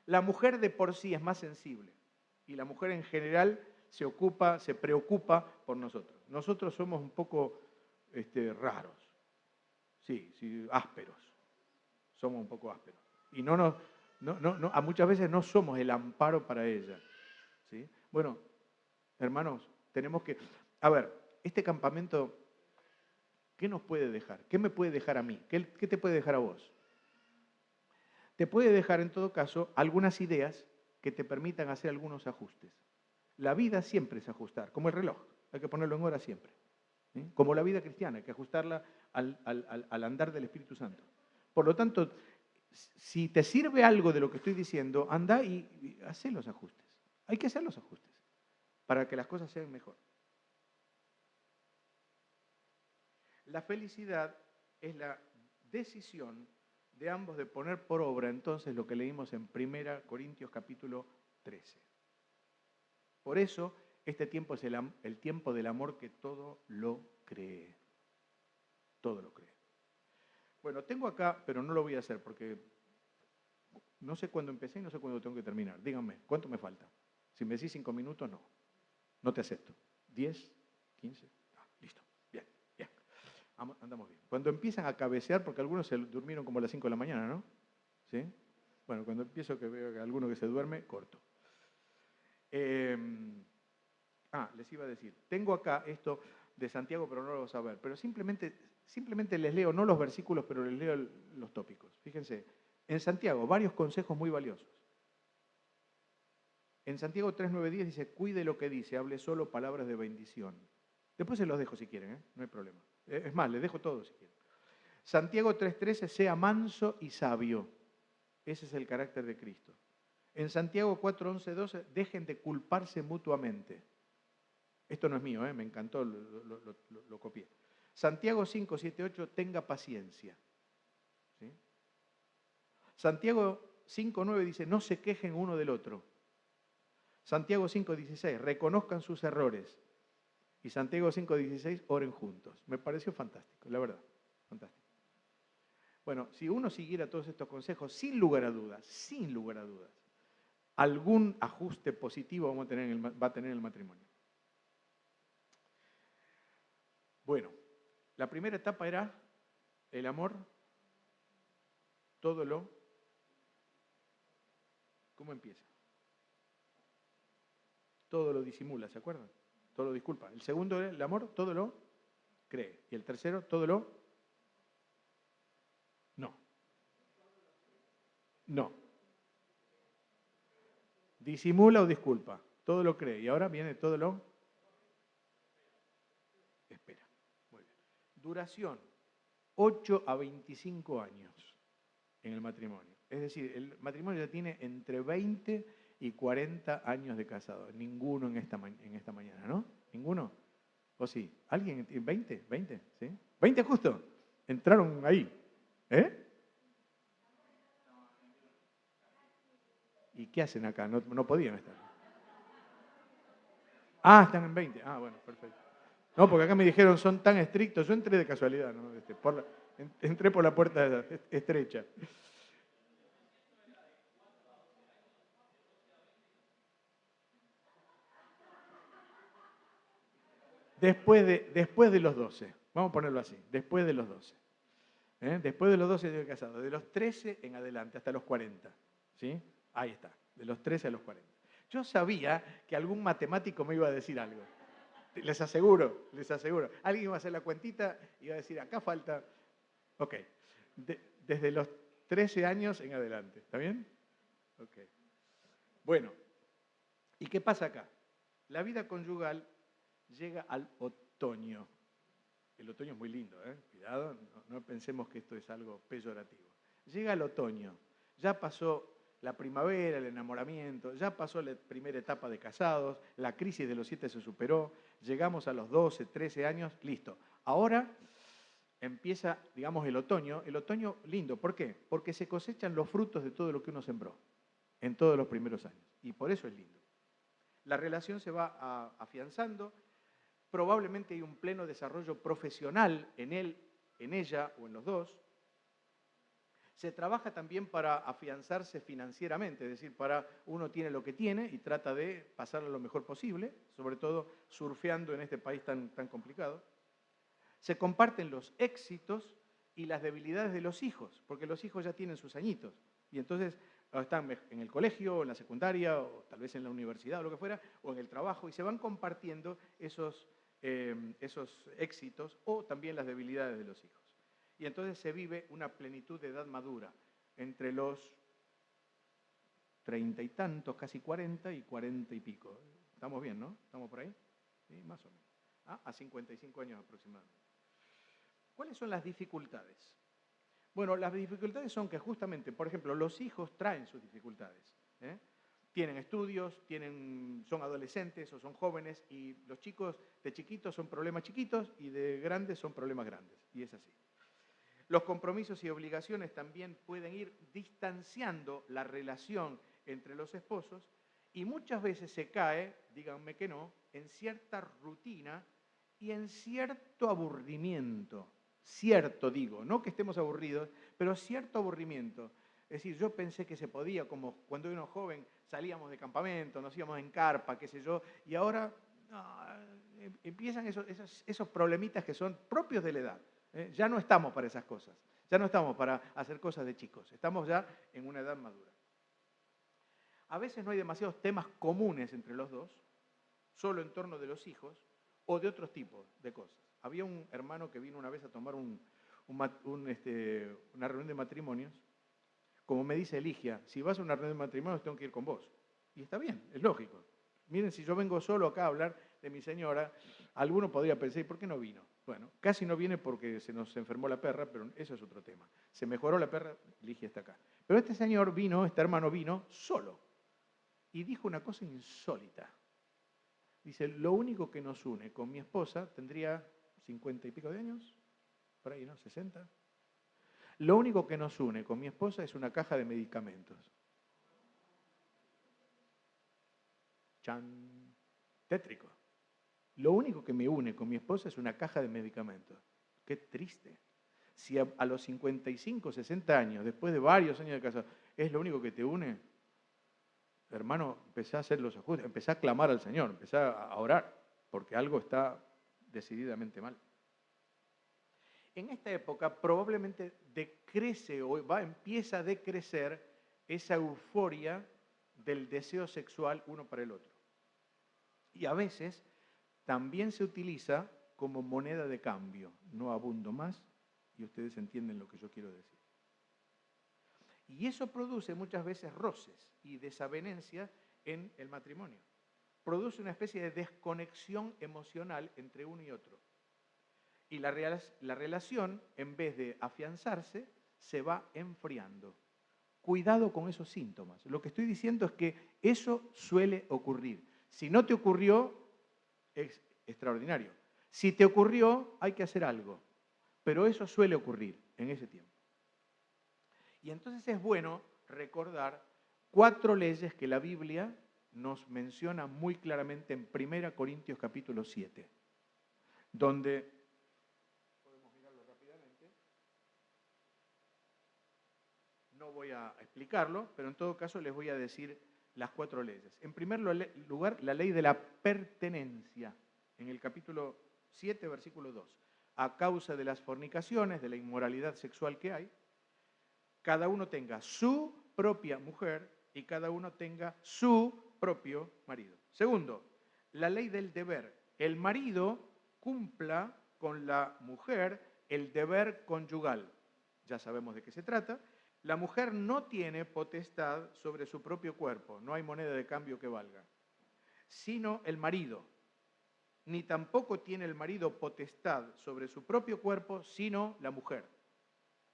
La mujer de por sí es más sensible y la mujer en general se preocupa por nosotros. Nosotros somos un poco raros, sí, ásperos. Somos un poco ásperos. Y muchas veces no somos el amparo para ella. ¿Sí? Bueno, hermanos, tenemos que... A ver, este campamento, ¿qué nos puede dejar? ¿Qué me puede dejar a mí? ¿Qué te puede dejar a vos? Te puede dejar, en todo caso, algunas ideas que te permitan hacer algunos ajustes. La vida siempre es ajustar, como el reloj. Hay que ponerlo en hora siempre. ¿Sí? Como la vida cristiana, hay que ajustarla al andar del Espíritu Santo. Por lo tanto, si te sirve algo de lo que estoy diciendo, anda y haz los ajustes. Hay que hacer los ajustes para que las cosas sean mejor. La felicidad es la decisión de ambos de poner por obra entonces lo que leímos en 1 Corintios capítulo 13. Por eso este tiempo es el tiempo del amor que todo lo cree. Todo lo cree. Bueno, tengo acá, pero no lo voy a hacer porque no sé cuándo empecé y no sé cuándo tengo que terminar. Díganme, ¿cuánto me falta? Si me decís 5 minutos, no. No te acepto. ¿10? ¿15? Listo. Bien. Andamos bien. Cuando empiezan a cabecear, porque algunos se durmieron como a las 5 de la mañana, ¿no? ¿Sí? Bueno, cuando empiezo que veo que alguno que se duerme, corto. Les iba a decir, tengo acá esto de Santiago, pero no lo vas a ver. Pero simplemente les leo, no los versículos, pero les leo los tópicos. Fíjense, en Santiago, varios consejos muy valiosos. En Santiago 3, 9, 10 dice, cuide lo que dice, hable solo palabras de bendición. Después se los dejo si quieren, no hay problema. Es más, les dejo todo si quieren. Santiago 3:13, sea manso y sabio. Ese es el carácter de Cristo. En Santiago 4, 11, 12, dejen de culparse mutuamente. Esto no es mío, me encantó, lo copié. Santiago 5, 7, 8, tenga paciencia. ¿Sí? Santiago 5, 9 dice, no se quejen uno del otro. Santiago 5, 16, reconozcan sus errores. Y Santiago 5, 16, oren juntos. Me pareció fantástico, la verdad, fantástico. Bueno, si uno siguiera todos estos consejos, sin lugar a dudas, algún ajuste positivo va a tener el matrimonio. Bueno, la primera etapa era el amor, todo lo... ¿Cómo empieza? Todo lo disimula, ¿se acuerdan? Todo lo disculpa. El segundo era el amor, todo lo cree. Y el tercero, todo lo... No. Disimula o disculpa. Todo lo cree. Y ahora viene todo lo... Espera. Muy bien. Duración. 8 a 25 años en el matrimonio. Es decir, el matrimonio ya tiene entre 20 y 40 años de casado. Ninguno en esta mañana, ¿no? ¿Ninguno? ¿O sí? ¿Alguien? ¿20? ¿20? ¿Sí? ¿20 justo? Entraron ahí. ¿Y qué hacen acá? No podían estar. Están en 20. Bueno, perfecto. No, porque acá me dijeron, son tan estrictos. Yo entré de casualidad, ¿no? Entré por la puerta estrecha. Después de los 12. Vamos a ponerlo así. Después de los 12. Después de los 12 años de casado. De los 13 en adelante, hasta los 40. ¿Sí? Ahí está. De los 13 a los 40. Yo sabía que algún matemático me iba a decir algo. Les aseguro. Alguien iba a hacer la cuentita y iba a decir, acá falta... Ok. Desde los 13 años en adelante. ¿Está bien? Ok. Bueno. ¿Y qué pasa acá? La vida conyugal llega al otoño. El otoño es muy lindo, cuidado, no pensemos que esto es algo peyorativo. Llega el otoño, ya pasó la primavera, el enamoramiento, ya pasó la primera etapa de casados, la crisis de los 7 se superó, llegamos a los 12, 13 años, listo. Ahora empieza, digamos, el otoño lindo, ¿por qué? Porque se cosechan los frutos de todo lo que uno sembró en todos los primeros años, y por eso es lindo. La relación se va afianzando. Probablemente hay un pleno desarrollo profesional en él, en ella o en los dos. Se trabaja también para afianzarse financieramente, es decir, uno tiene lo que tiene y trata de pasarlo lo mejor posible, sobre todo surfeando en este país tan complicado. Se comparten los éxitos y las debilidades de los hijos, porque los hijos ya tienen sus añitos y entonces están en el colegio, en la secundaria, o tal vez en la universidad o lo que fuera, o en el trabajo, y se van compartiendo esos éxitos o también las debilidades de los hijos. Y entonces se vive una plenitud de edad madura entre los 30 y tantos, casi 40 y 40 y pico. ¿Estamos bien, no? ¿Estamos por ahí? Sí, más o menos. A 55 años aproximadamente. ¿Cuáles son las dificultades? Bueno, las dificultades son que justamente, por ejemplo, los hijos traen sus dificultades. Tienen estudios, son adolescentes o son jóvenes, y los chicos de chiquitos son problemas chiquitos y de grandes son problemas grandes. Y es así. Los compromisos y obligaciones también pueden ir distanciando la relación entre los esposos y muchas veces se cae, díganme que no, en cierta rutina y en cierto aburrimiento. Cierto, digo, no que estemos aburridos, pero cierto aburrimiento. Es decir, yo pensé que se podía, como cuando era joven salíamos de campamento, nos íbamos en carpa, qué sé yo, y ahora empiezan esos problemitas que son propios de la edad. Ya no estamos para esas cosas, ya no estamos para hacer cosas de chicos, estamos ya en una edad madura. A veces no hay demasiados temas comunes entre los dos, solo en torno de los hijos o de otros tipos de cosas. Había un hermano que vino una vez a tomar una reunión de matrimonios. Como me dice Eligia, si vas a una reunión de matrimonios tengo que ir con vos. Y está bien, es lógico. Miren, si yo vengo solo acá a hablar de mi señora, alguno podría pensar, ¿y por qué no vino? Bueno, casi no viene porque se nos enfermó la perra, pero eso es otro tema. Se mejoró la perra, Ligia está acá. Pero este señor vino, este hermano vino solo y dijo una cosa insólita. Dice, lo único que nos une con mi esposa, tendría 50 y pico de años, por ahí, ¿no? 60. Lo único que nos une con mi esposa es una caja de medicamentos. Chan. Tétrico. Lo único que me une con mi esposa es una caja de medicamentos. Qué triste. Si a los 55, 60 años, después de varios años de casado, es lo único que te une, hermano, empezá a hacer los ajustes, empezá a clamar al Señor, empezá a orar, porque algo está decididamente mal. En esta época probablemente decrece o empieza a decrecer esa euforia del deseo sexual uno para el otro. Y a veces también se utiliza como moneda de cambio. No abundo más y ustedes entienden lo que yo quiero decir. Y eso produce muchas veces roces y desavenencias en el matrimonio. Produce una especie de desconexión emocional entre uno y otro. Y la relación, en vez de afianzarse, se va enfriando. Cuidado con esos síntomas. Lo que estoy diciendo es que eso suele ocurrir. Si no te ocurrió, es extraordinario. Si te ocurrió, hay que hacer algo. Pero eso suele ocurrir en ese tiempo. Y entonces es bueno recordar 4 leyes que la Biblia nos menciona muy claramente en 1 Corintios capítulo 7, donde podemos mirarlo rápidamente. No voy a explicarlo, pero en todo caso les voy a decir las 4 leyes. En primer lugar, la ley de la pertenencia, en el capítulo 7, versículo 2. A causa de las fornicaciones, de la inmoralidad sexual que hay, cada uno tenga su propia mujer y cada uno tenga su propio marido. Segundo, la ley del deber. El marido cumpla con la mujer el deber conyugal. Ya sabemos de qué se trata. La mujer no tiene potestad sobre su propio cuerpo, no hay moneda de cambio que valga, sino el marido. Ni tampoco tiene el marido potestad sobre su propio cuerpo, sino la mujer.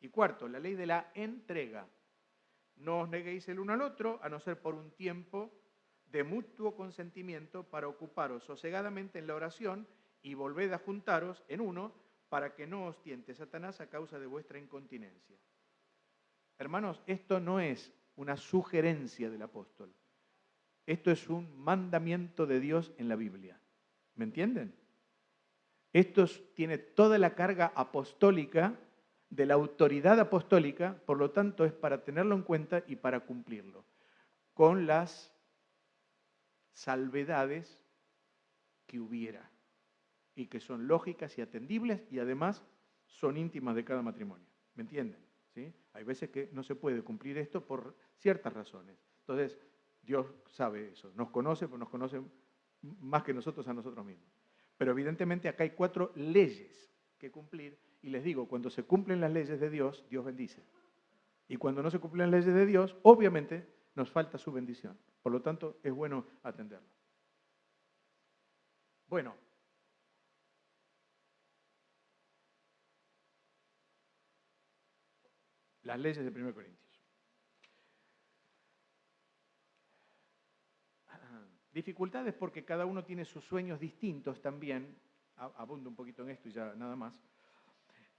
Y cuarto, la ley de la entrega. No os neguéis el uno al otro, a no ser por un tiempo de mutuo consentimiento para ocuparos sosegadamente en la oración y volved a juntaros en uno para que no os tiente Satanás a causa de vuestra incontinencia. Hermanos, esto no es una sugerencia del apóstol. Esto es un mandamiento de Dios en la Biblia. ¿Me entienden? Esto tiene toda la carga apostólica, de la autoridad apostólica, por lo tanto es para tenerlo en cuenta y para cumplirlo, con las salvedades que hubiera y que son lógicas y atendibles y además son íntimas de cada matrimonio. ¿Me entienden? ¿Sí? Hay veces que no se puede cumplir esto por ciertas razones. Entonces, Dios sabe eso, nos conoce, pues nos conoce más que nosotros a nosotros mismos. Pero evidentemente acá hay 4 leyes que cumplir y les digo, cuando se cumplen las leyes de Dios, Dios bendice. Y cuando no se cumplen las leyes de Dios, obviamente nos falta su bendición. Por lo tanto, es bueno atenderlo. Bueno. Las leyes de 1 Corintios. Dificultades porque cada uno tiene sus sueños distintos también. Abundo un poquito en esto y ya nada más.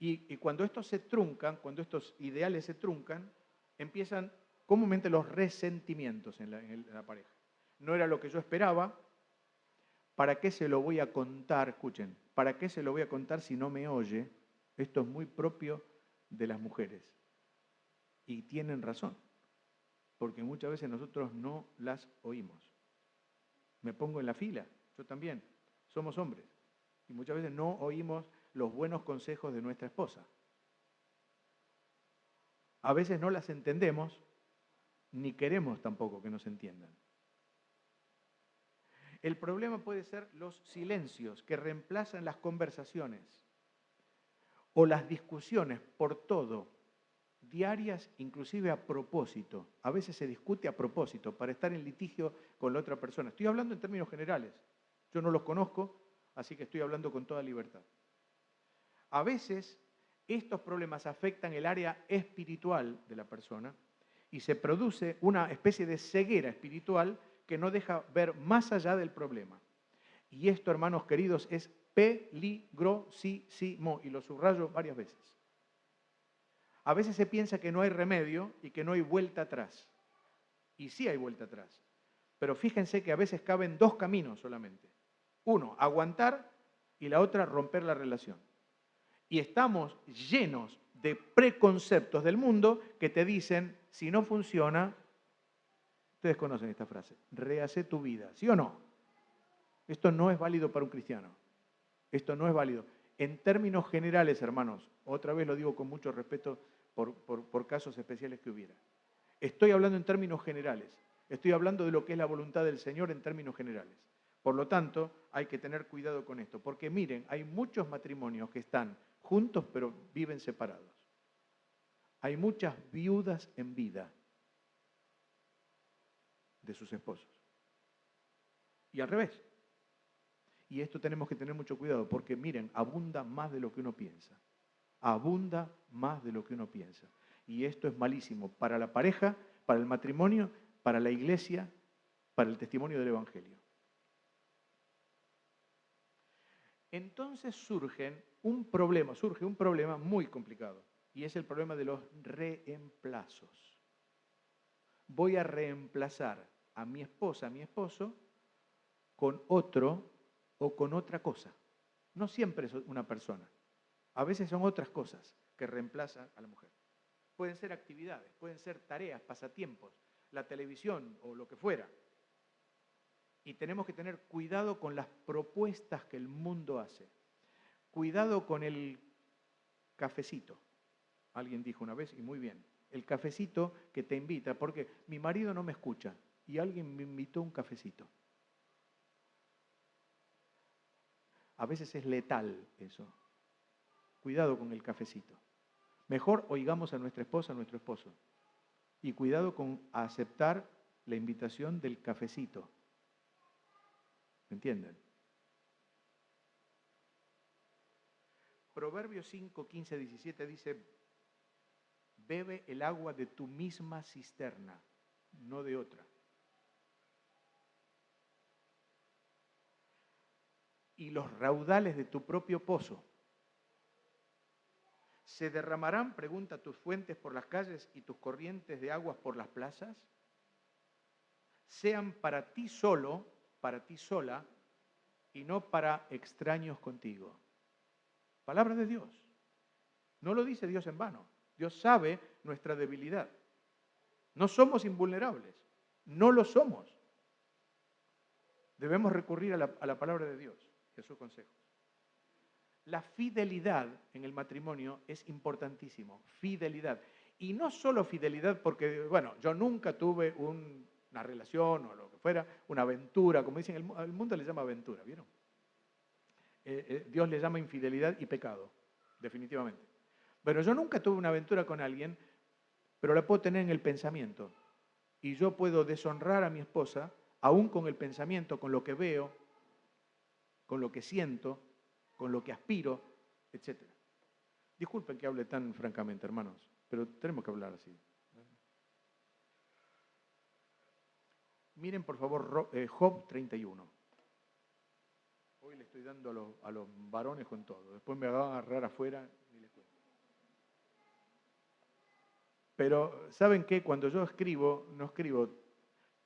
Y cuando estos se truncan, cuando estos ideales se truncan, empiezan comúnmente los resentimientos en la pareja. No era lo que yo esperaba. ¿Para qué se lo voy a contar? Escuchen, ¿para qué se lo voy a contar si no me oye? Esto es muy propio de las mujeres. Y tienen razón, porque muchas veces nosotros no las oímos. Me pongo en la fila, yo también, somos hombres, y muchas veces no oímos los buenos consejos de nuestra esposa. A veces no las entendemos, ni queremos tampoco que nos entiendan. El problema puede ser los silencios que reemplazan las conversaciones o las discusiones por todo, diarias, inclusive a propósito. A veces se discute a propósito para estar en litigio con la otra persona. Estoy hablando en términos generales. Yo no los conozco, así que estoy hablando con toda libertad. A veces estos problemas afectan el área espiritual de la persona y se produce una especie de ceguera espiritual que no deja ver más allá del problema. Y esto, hermanos queridos, es peligrosísimo, y lo subrayo varias veces. A veces se piensa que no hay remedio y que no hay vuelta atrás. Y sí hay vuelta atrás. Pero fíjense que a veces caben 2 caminos solamente. Uno, aguantar, y la otra, romper la relación. Y estamos llenos de preconceptos del mundo que te dicen, si no funciona, ustedes conocen esta frase, rehace tu vida, ¿sí o no? Esto no es válido para un cristiano. Esto no es válido. En términos generales, hermanos, otra vez lo digo con mucho respeto por casos especiales que hubiera. Estoy hablando en términos generales. Estoy hablando de lo que es la voluntad del Señor en términos generales. Por lo tanto, hay que tener cuidado con esto. Porque miren, hay muchos matrimonios que están juntos pero viven separados. Hay muchas viudas en vida de sus esposos. Y al revés. Y esto tenemos que tener mucho cuidado porque miren, abunda más de lo que uno piensa. Abunda más de lo que uno piensa. Y esto es malísimo para la pareja, para el matrimonio, para la iglesia, para el testimonio del Evangelio. Entonces surge un problema muy complicado, y es el problema de los reemplazos. Voy a reemplazar a mi esposa, a mi esposo, con otro o con otra cosa. No siempre es una persona. A veces son otras cosas que reemplazan a la mujer. Pueden ser actividades, pueden ser tareas, pasatiempos, la televisión o lo que fuera. Y tenemos que tener cuidado con las propuestas que el mundo hace. Cuidado con el cafecito. Alguien dijo una vez, y muy bien, el cafecito que te invita, porque mi marido no me escucha y alguien me invitó un cafecito. A veces es letal eso. Cuidado con el cafecito. Mejor oigamos a nuestra esposa, a nuestro esposo. Y cuidado con aceptar la invitación del cafecito. ¿Me entienden? Proverbios 5, 15, 17 dice, bebe el agua de tu misma cisterna, no de otra. Y los raudales de tu propio pozo. ¿Se derramarán, pregunta, tus fuentes por las calles y tus corrientes de aguas por las plazas? Sean para ti solo, para ti sola, y no para extraños contigo. Palabra de Dios. No lo dice Dios en vano. Dios sabe nuestra debilidad. No somos invulnerables. No lo somos. Debemos recurrir a la palabra de Dios y a sus consejos. La fidelidad en el matrimonio es importantísimo. Fidelidad. Y no solo fidelidad porque, bueno, yo nunca tuve una relación o lo que fuera, una aventura, como dicen, el mundo le llama aventura, ¿vieron? Dios le llama infidelidad y pecado, definitivamente. Pero yo nunca tuve una aventura con alguien, pero la puedo tener en el pensamiento. Y yo puedo deshonrar a mi esposa, aún con el pensamiento, con lo que veo, con lo que siento, con lo que aspiro, etc. Disculpen que hable tan francamente, hermanos, pero tenemos que hablar así. Miren, por favor, Job 31. Hoy le estoy dando a los varones con todo. Después me van a agarrar afuera y les cuento. Pero, ¿saben qué? Cuando yo escribo, no escribo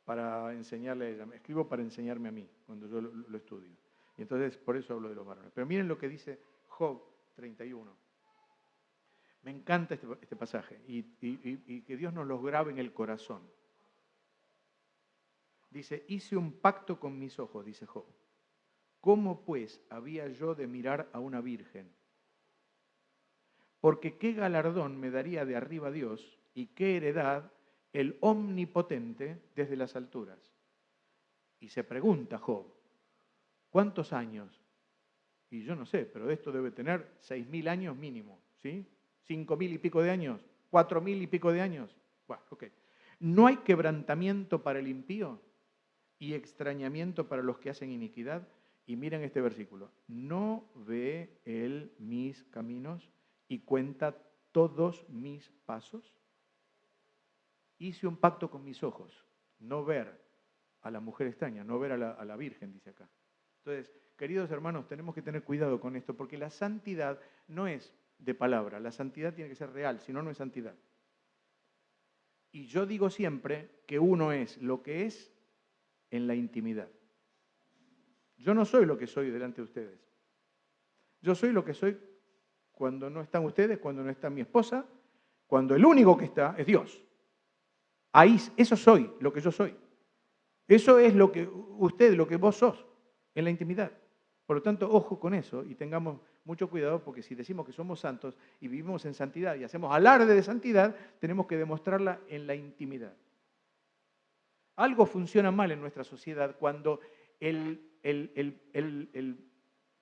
para enseñarle a ella, escribo para enseñarme a mí, cuando yo lo estudio. Y entonces, por eso hablo de los varones. Pero miren lo que dice Job 31. Me encanta este pasaje y que Dios nos los grabe en el corazón. Dice, hice un pacto con mis ojos, dice Job. ¿Cómo pues había yo de mirar a una virgen? Porque qué galardón me daría de arriba Dios y qué heredad el omnipotente desde las alturas. Y se pregunta Job, ¿cuántos años? Y yo no sé, pero esto debe tener 6.000 años mínimo, ¿sí? 5.000 y pico de años, 4.000 y pico de años. Bueno, ok. ¿No hay quebrantamiento para el impío y extrañamiento para los que hacen iniquidad? Y miren este versículo. ¿No ve él mis caminos y cuenta todos mis pasos? Hice un pacto con mis ojos, no ver a la mujer extraña, no ver a la virgen, dice acá. Entonces, queridos hermanos, tenemos que tener cuidado con esto, porque la santidad no es de palabra, la santidad tiene que ser real, si no, no es santidad. Y yo digo siempre que uno es lo que es en la intimidad. Yo no soy lo que soy delante de ustedes. Yo soy lo que soy cuando no están ustedes, cuando no está mi esposa, cuando el único que está es Dios. Ahí, eso soy, lo que yo soy. Eso es lo que usted, lo que vos sos en la intimidad. Por lo tanto, ojo con eso y tengamos mucho cuidado porque si decimos que somos santos y vivimos en santidad y hacemos alarde de santidad, tenemos que demostrarla en la intimidad. Algo funciona mal en nuestra sociedad cuando el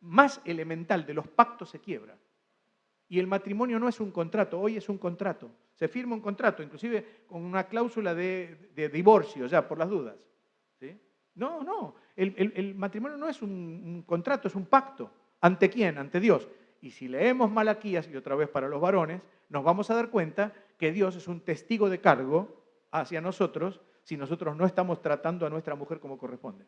más elemental de los pactos se quiebra. Y el matrimonio no es un contrato, hoy es un contrato. Se firma un contrato, inclusive con una cláusula de divorcio, ya por las dudas. ¿Sí? No, el matrimonio no es un contrato, es un pacto. ¿Ante quién? Ante Dios. Y si leemos Malaquías, y otra vez para los varones, nos vamos a dar cuenta que Dios es un testigo de cargo hacia nosotros si nosotros no estamos tratando a nuestra mujer como corresponde.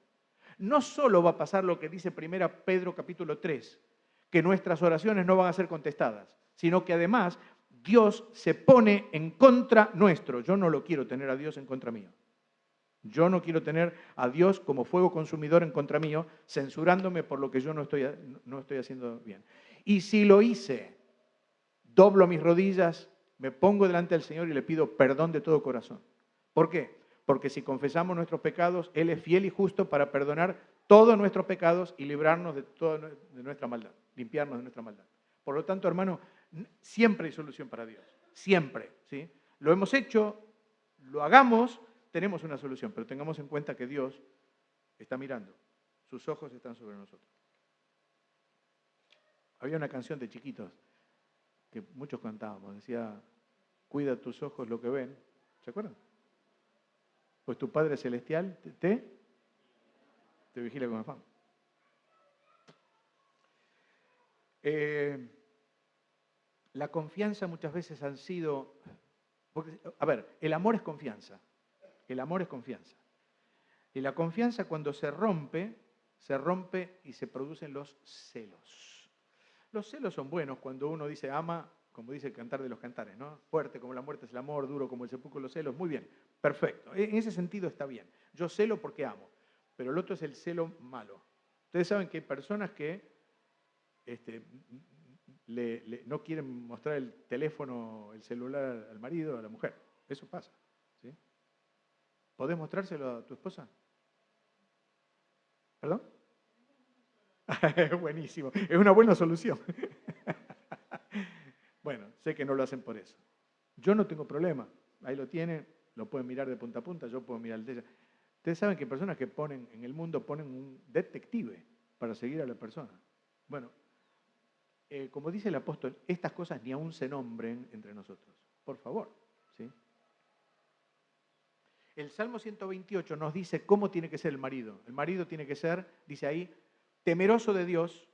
No solo va a pasar lo que dice 1 Pedro capítulo 3, que nuestras oraciones no van a ser contestadas, sino que además Dios se pone en contra nuestro. Yo no lo quiero tener a Dios en contra mío. Yo no quiero tener a Dios como fuego consumidor en contra mío, censurándome por lo que yo no estoy haciendo bien. Y si lo hice, doblo mis rodillas, me pongo delante del Señor y le pido perdón de todo corazón. ¿Por qué? Porque si confesamos nuestros pecados, Él es fiel y justo para perdonar todos nuestros pecados y librarnos de nuestra maldad, limpiarnos de nuestra maldad. Por lo tanto, hermano, siempre hay solución para Dios, siempre, ¿sí? Lo hemos hecho, lo hagamos, tenemos una solución, pero tengamos en cuenta que Dios está mirando, sus ojos están sobre nosotros. Había una canción de chiquitos que muchos cantábamos, decía, cuida tus ojos lo que ven, ¿se acuerdan? Pues tu Padre Celestial te vigila con afán. La confianza muchas veces han sido... Porque, a ver, el amor es confianza. El amor es confianza. Y la confianza cuando se rompe y se producen los celos. Los celos son buenos cuando uno dice ama, como dice el Cantar de los Cantares, ¿no? Fuerte como la muerte es el amor, duro como el sepulcro los celos. Muy bien, perfecto. En ese sentido está bien. Yo celo porque amo, pero el otro es el celo malo. Ustedes saben que hay personas que no quieren mostrar el teléfono, el celular al marido, a la mujer. Eso pasa. ¿Sí? ¿Podés mostrárselo a tu esposa? ¿Perdón? Buenísimo. Es una buena solución. Bueno, sé que no lo hacen por eso. Yo no tengo problema. Ahí lo tienen, lo pueden mirar de punta a punta, yo puedo mirar el de ella. Ustedes saben que hay personas que ponen, en el mundo ponen un detective para seguir a la persona. Bueno, como dice el apóstol, estas cosas ni aún se nombren entre nosotros. Por favor, ¿sí? El Salmo 128 nos dice cómo tiene que ser el marido. El marido tiene que ser, dice ahí, temeroso de Dios,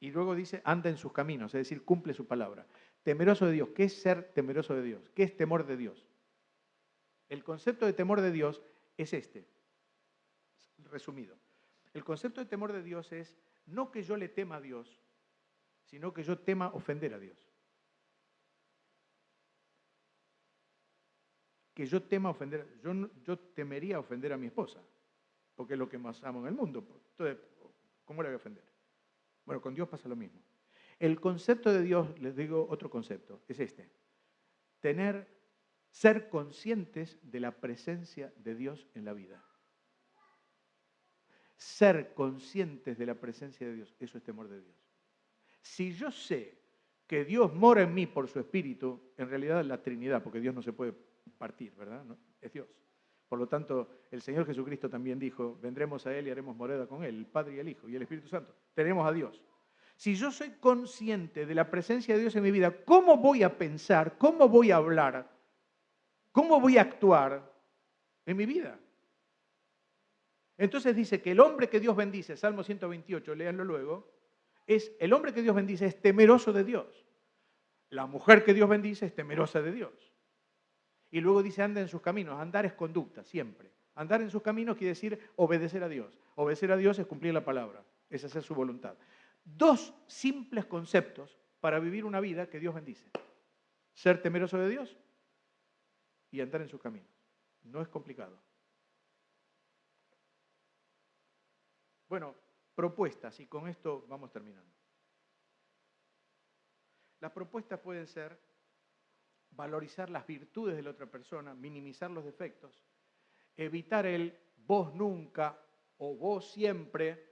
y luego dice, anda en sus caminos, es decir, cumple su palabra. Temeroso de Dios. ¿Qué es ser temeroso de Dios? ¿Qué es temor de Dios? El concepto de temor de Dios es este, resumido. El concepto de temor de Dios es no que yo le tema a Dios, sino que yo tema ofender a Dios. Que yo tema ofender, yo temería ofender a mi esposa, porque es lo que más amo en el mundo. Entonces, ¿cómo le voy a ofender? Bueno, con Dios pasa lo mismo. El concepto de Dios, les digo otro concepto, es este. Ser conscientes de la presencia de Dios en la vida. Ser conscientes de la presencia de Dios, eso es temor de Dios. Si yo sé que Dios mora en mí por su Espíritu, en realidad la Trinidad, porque Dios no se puede partir, ¿verdad? ¿No? Es Dios. Por lo tanto, el Señor Jesucristo también dijo, vendremos a Él y haremos morada con Él, el Padre y el Hijo y el Espíritu Santo. Tenemos a Dios. Si yo soy consciente de la presencia de Dios en mi vida, ¿cómo voy a pensar? ¿Cómo voy a hablar? ¿Cómo voy a actuar en mi vida? Entonces dice que el hombre que Dios bendice, Salmo 128, léanlo luego, el hombre que Dios bendice es temeroso de Dios. La mujer que Dios bendice es temerosa de Dios. Y luego dice, anda en sus caminos. Andar es conducta, siempre. Andar en sus caminos quiere decir obedecer a Dios. Obedecer a Dios es cumplir la palabra, es hacer su voluntad. Dos simples conceptos para vivir una vida que Dios bendice. Ser temeroso de Dios y andar en sus caminos. No es complicado. Bueno, propuestas, y con esto vamos terminando. Las propuestas pueden ser valorizar las virtudes de la otra persona, minimizar los defectos, evitar el vos nunca o vos siempre,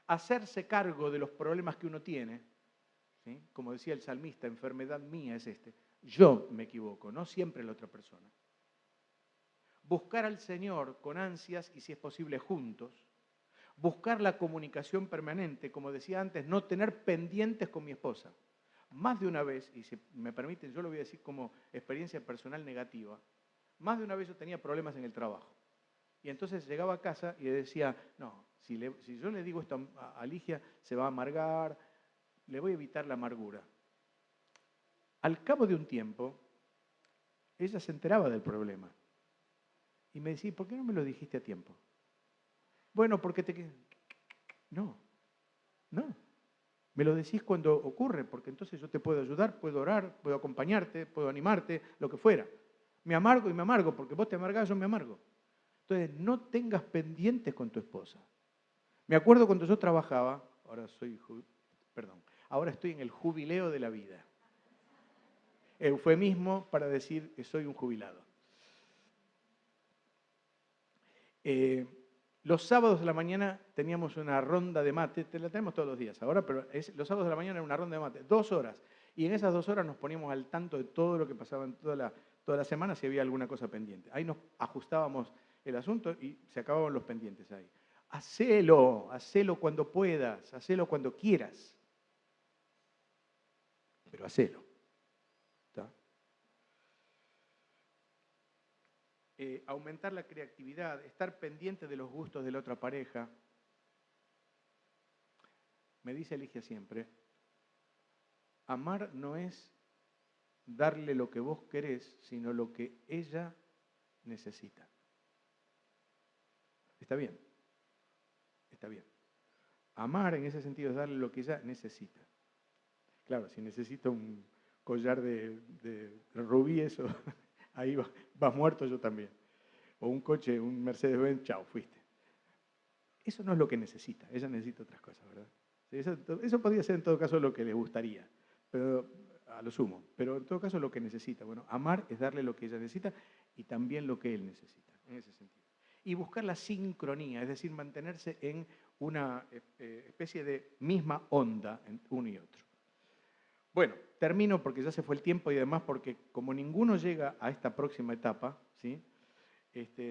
hacerse cargo de los problemas que uno tiene, ¿sí? Como decía el salmista, enfermedad mía es este. Yo me equivoco, no siempre la otra persona. Buscar al Señor con ansias y si es posible juntos. Buscar la comunicación permanente, como decía antes, no tener pendientes con mi esposa. Más de una vez, y si me permiten, yo lo voy a decir como experiencia personal negativa, más de una vez yo tenía problemas en el trabajo. Y entonces llegaba a casa y decía, no, si yo le digo esto a Ligia, se va a amargar, le voy a evitar la amargura. Al cabo de un tiempo, ella se enteraba del problema. Y me decía, ¿por qué no me lo dijiste a tiempo? Bueno, porque No. Me lo decís cuando ocurre, porque entonces yo te puedo ayudar, puedo orar, puedo acompañarte, puedo animarte, lo que fuera. Me amargo y me amargo, porque vos te amargás, yo me amargo. Entonces, no tengas pendientes con tu esposa. Me acuerdo cuando yo trabajaba, ahora estoy en el jubileo de la vida. Eufemismo para decir que soy un jubilado. Los sábados de la mañana teníamos una ronda de mate, la tenemos todos los días ahora, pero los sábados de la mañana era una ronda de mate, 2 horas. Y en esas 2 horas nos poníamos al tanto de todo lo que pasaba en toda la semana si había alguna cosa pendiente. Ahí nos ajustábamos el asunto y se acababan los pendientes ahí. Hacelo cuando puedas, hacelo cuando quieras, pero hacelo. Aumentar la creatividad, estar pendiente de los gustos de la otra pareja. Me dice Ligia siempre, amar no es darle lo que vos querés, sino lo que ella necesita. ¿Está bien? Está bien. Amar en ese sentido es darle lo que ella necesita. Claro, si necesita un collar de rubí, eso, ahí vas muerto yo también. O un coche, un Mercedes-Benz, chao, fuiste. Eso no es lo que necesita, ella necesita otras cosas, ¿verdad? ¿Sí? Eso podría ser en todo caso lo que le gustaría, pero a lo sumo. Pero en todo caso lo que necesita. Bueno, amar es darle lo que ella necesita y también lo que él necesita, en ese sentido. Y buscar la sincronía, es decir, mantenerse en una especie de misma onda en uno y otro. Bueno, termino porque ya se fue el tiempo y además porque como ninguno llega a esta próxima etapa, ¿sí?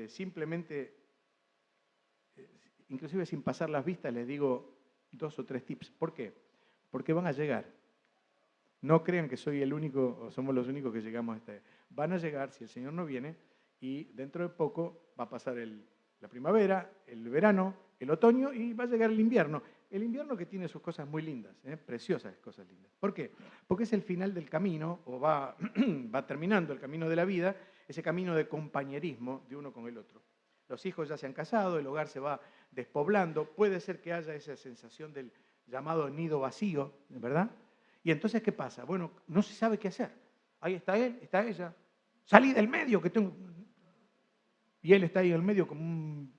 Simplemente, inclusive sin pasar las vistas, les digo 2 o 3 tips. ¿Por qué? Porque van a llegar. No crean que soy el único o somos los únicos que llegamos a este. Van a llegar si el Señor no viene y dentro de poco va a pasar la primavera, el verano, el otoño y va a llegar el invierno. El invierno que tiene sus cosas muy lindas, preciosas cosas lindas. ¿Por qué? Porque es el final del camino o va terminando el camino de la vida, ese camino de compañerismo de uno con el otro. Los hijos ya se han casado, el hogar se va despoblando, puede ser que haya esa sensación del llamado nido vacío, ¿verdad? Y entonces, ¿qué pasa? Bueno, no se sabe qué hacer. Ahí está él, está ella. Salí del medio, que tengo... Y él está ahí en el medio como un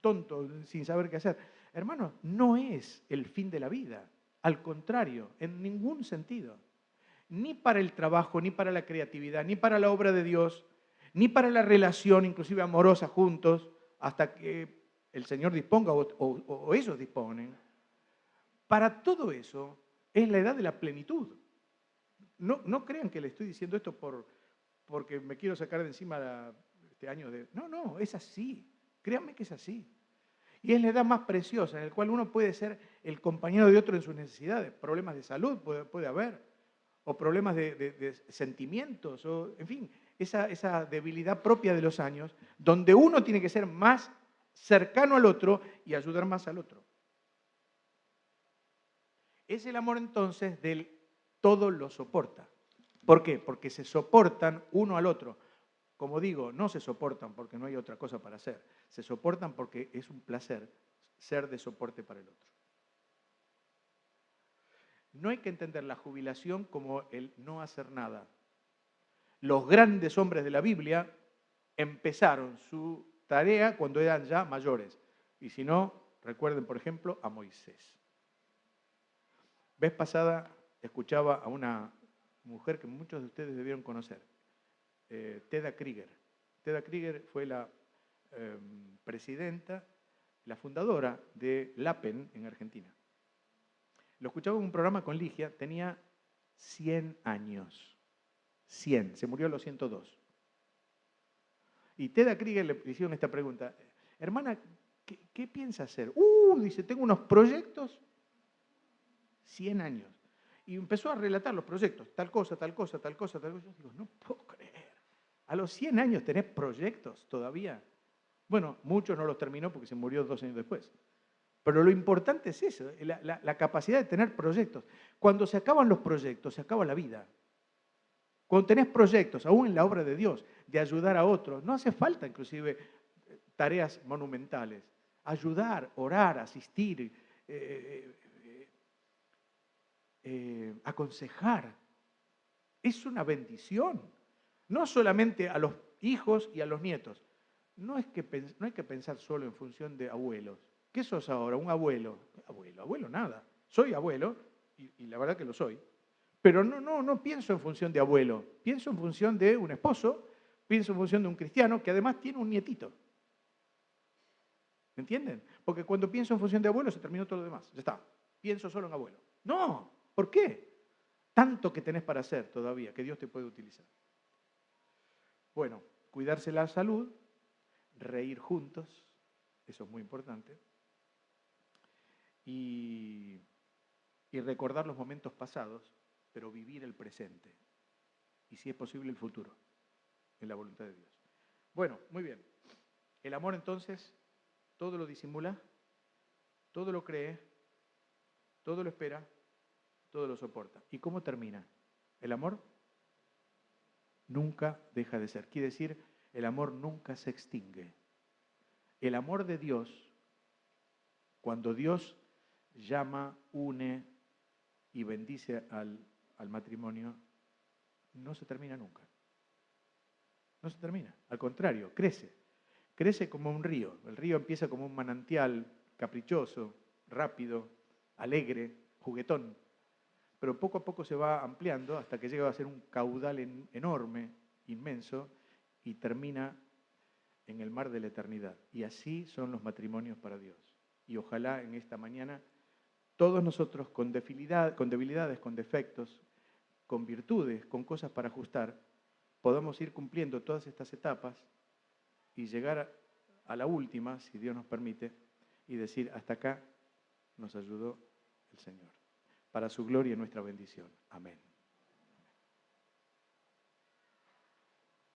tonto, sin saber qué hacer. Hermano, no es el fin de la vida. Al contrario, en ningún sentido. Ni para el trabajo, ni para la creatividad, ni para la obra de Dios, ni para la relación, inclusive amorosa, juntos, hasta que el Señor disponga o ellos disponen. Para todo eso es la edad de la plenitud. No crean que le estoy diciendo esto porque me quiero sacar de encima este año de... No, es así. Créanme que es así. Y es la edad más preciosa en la cual uno puede ser el compañero de otro en sus necesidades. Problemas de salud puede haber, o problemas de sentimientos, o en fin, esa debilidad propia de los años, donde uno tiene que ser más cercano al otro y ayudar más al otro. Es el amor entonces del todo lo soporta. ¿Por qué? Porque se soportan uno al otro. Como digo, no se soportan porque no hay otra cosa para hacer. Se soportan porque es un placer ser de soporte para el otro. No hay que entender la jubilación como el no hacer nada. Los grandes hombres de la Biblia empezaron su tarea cuando eran ya mayores. Y si no, recuerden, por ejemplo, a Moisés. Vez pasada escuchaba a una mujer que muchos de ustedes debieron conocer, Teda Krieger. Teda Krieger fue la presidenta, la fundadora de LAPEN en Argentina. Lo escuchaba en un programa con Ligia, tenía 100 años. 100, se murió a los 102. Y Teda Krieger le hicieron esta pregunta, hermana, ¿qué piensa hacer? Dice, tengo unos proyectos, 100 años. Y empezó a relatar los proyectos, tal cosa, tal cosa, tal cosa, tal cosa. Yo digo, no puedo creer. A los 100 años tenés proyectos todavía. Bueno, muchos no los terminó porque se murió 2 años después. Pero lo importante es eso, la capacidad de tener proyectos. Cuando se acaban los proyectos, se acaba la vida. Cuando tenés proyectos, aún en la obra de Dios, de ayudar a otros, no hace falta inclusive tareas monumentales. Ayudar, orar, asistir, aconsejar. Es una bendición. No solamente a los hijos y a los nietos. No hay que pensar solo en función de abuelos. ¿Qué sos ahora? ¿Un abuelo? Abuelo nada. Soy abuelo y la verdad que lo soy. Pero no pienso en función de abuelo. Pienso en función de un esposo, pienso en función de un cristiano que además tiene un nietito. ¿Me entienden? Porque cuando pienso en función de abuelo se terminó todo lo demás. Ya está. Pienso solo en abuelo. No. ¿Por qué? Tanto que tenés para hacer todavía, que Dios te puede utilizar. Bueno, cuidarse la salud, reír juntos, eso es muy importante, y recordar los momentos pasados, pero vivir el presente, y si es posible el futuro, en la voluntad de Dios. Bueno, muy bien. El amor entonces, todo lo disimula, todo lo cree, todo lo espera, todo lo soporta. ¿Y cómo termina? El amor nunca deja de ser. Quiere decir, el amor nunca se extingue. El amor de Dios, cuando Dios llama, une y bendice al matrimonio, no se termina nunca. No se termina. Al contrario, crece. Crece como un río. El río empieza como un manantial caprichoso, rápido, alegre, juguetón, pero poco a poco se va ampliando hasta que llega a ser un caudal enorme, inmenso, y termina en el mar de la eternidad. Y así son los matrimonios para Dios. Y ojalá en esta mañana todos nosotros con debilidades, con defectos, con virtudes, con cosas para ajustar, podamos ir cumpliendo todas estas etapas y llegar a la última, si Dios nos permite, y decir, hasta acá nos ayudó el Señor. Para su gloria y nuestra bendición. Amén.